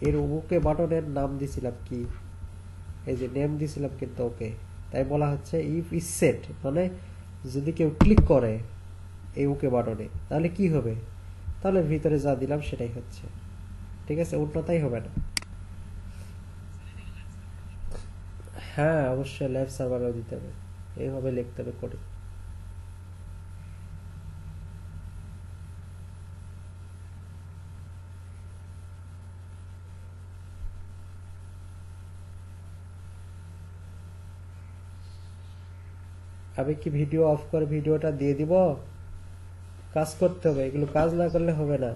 এর ওকে বাটনের নাম দিছিলাম কি, এই যে নেম দিছিলাম কিন্তু ওকে, তাই বলা হচ্ছে ইফ ইজ সেট, মানে যদি কেউ ক্লিক করে এই ওকে বাটনে তাহলে কি হবে, তাহলে ভিতরে যা দিলাম সেটাই হচ্ছে, ঠিক আছে, উল্টোটাই হবে না। হ্যাঁ অবশ্যই লাইভ সার্ভারও দিতে হবে, এইভাবে লিখতে হবে কোডে। আমি কি ভিডিও অফ করে ভিডিওটা দিয়ে দিব, কাজ করতে হবে, এগুলো কাজ না করলে হবে না।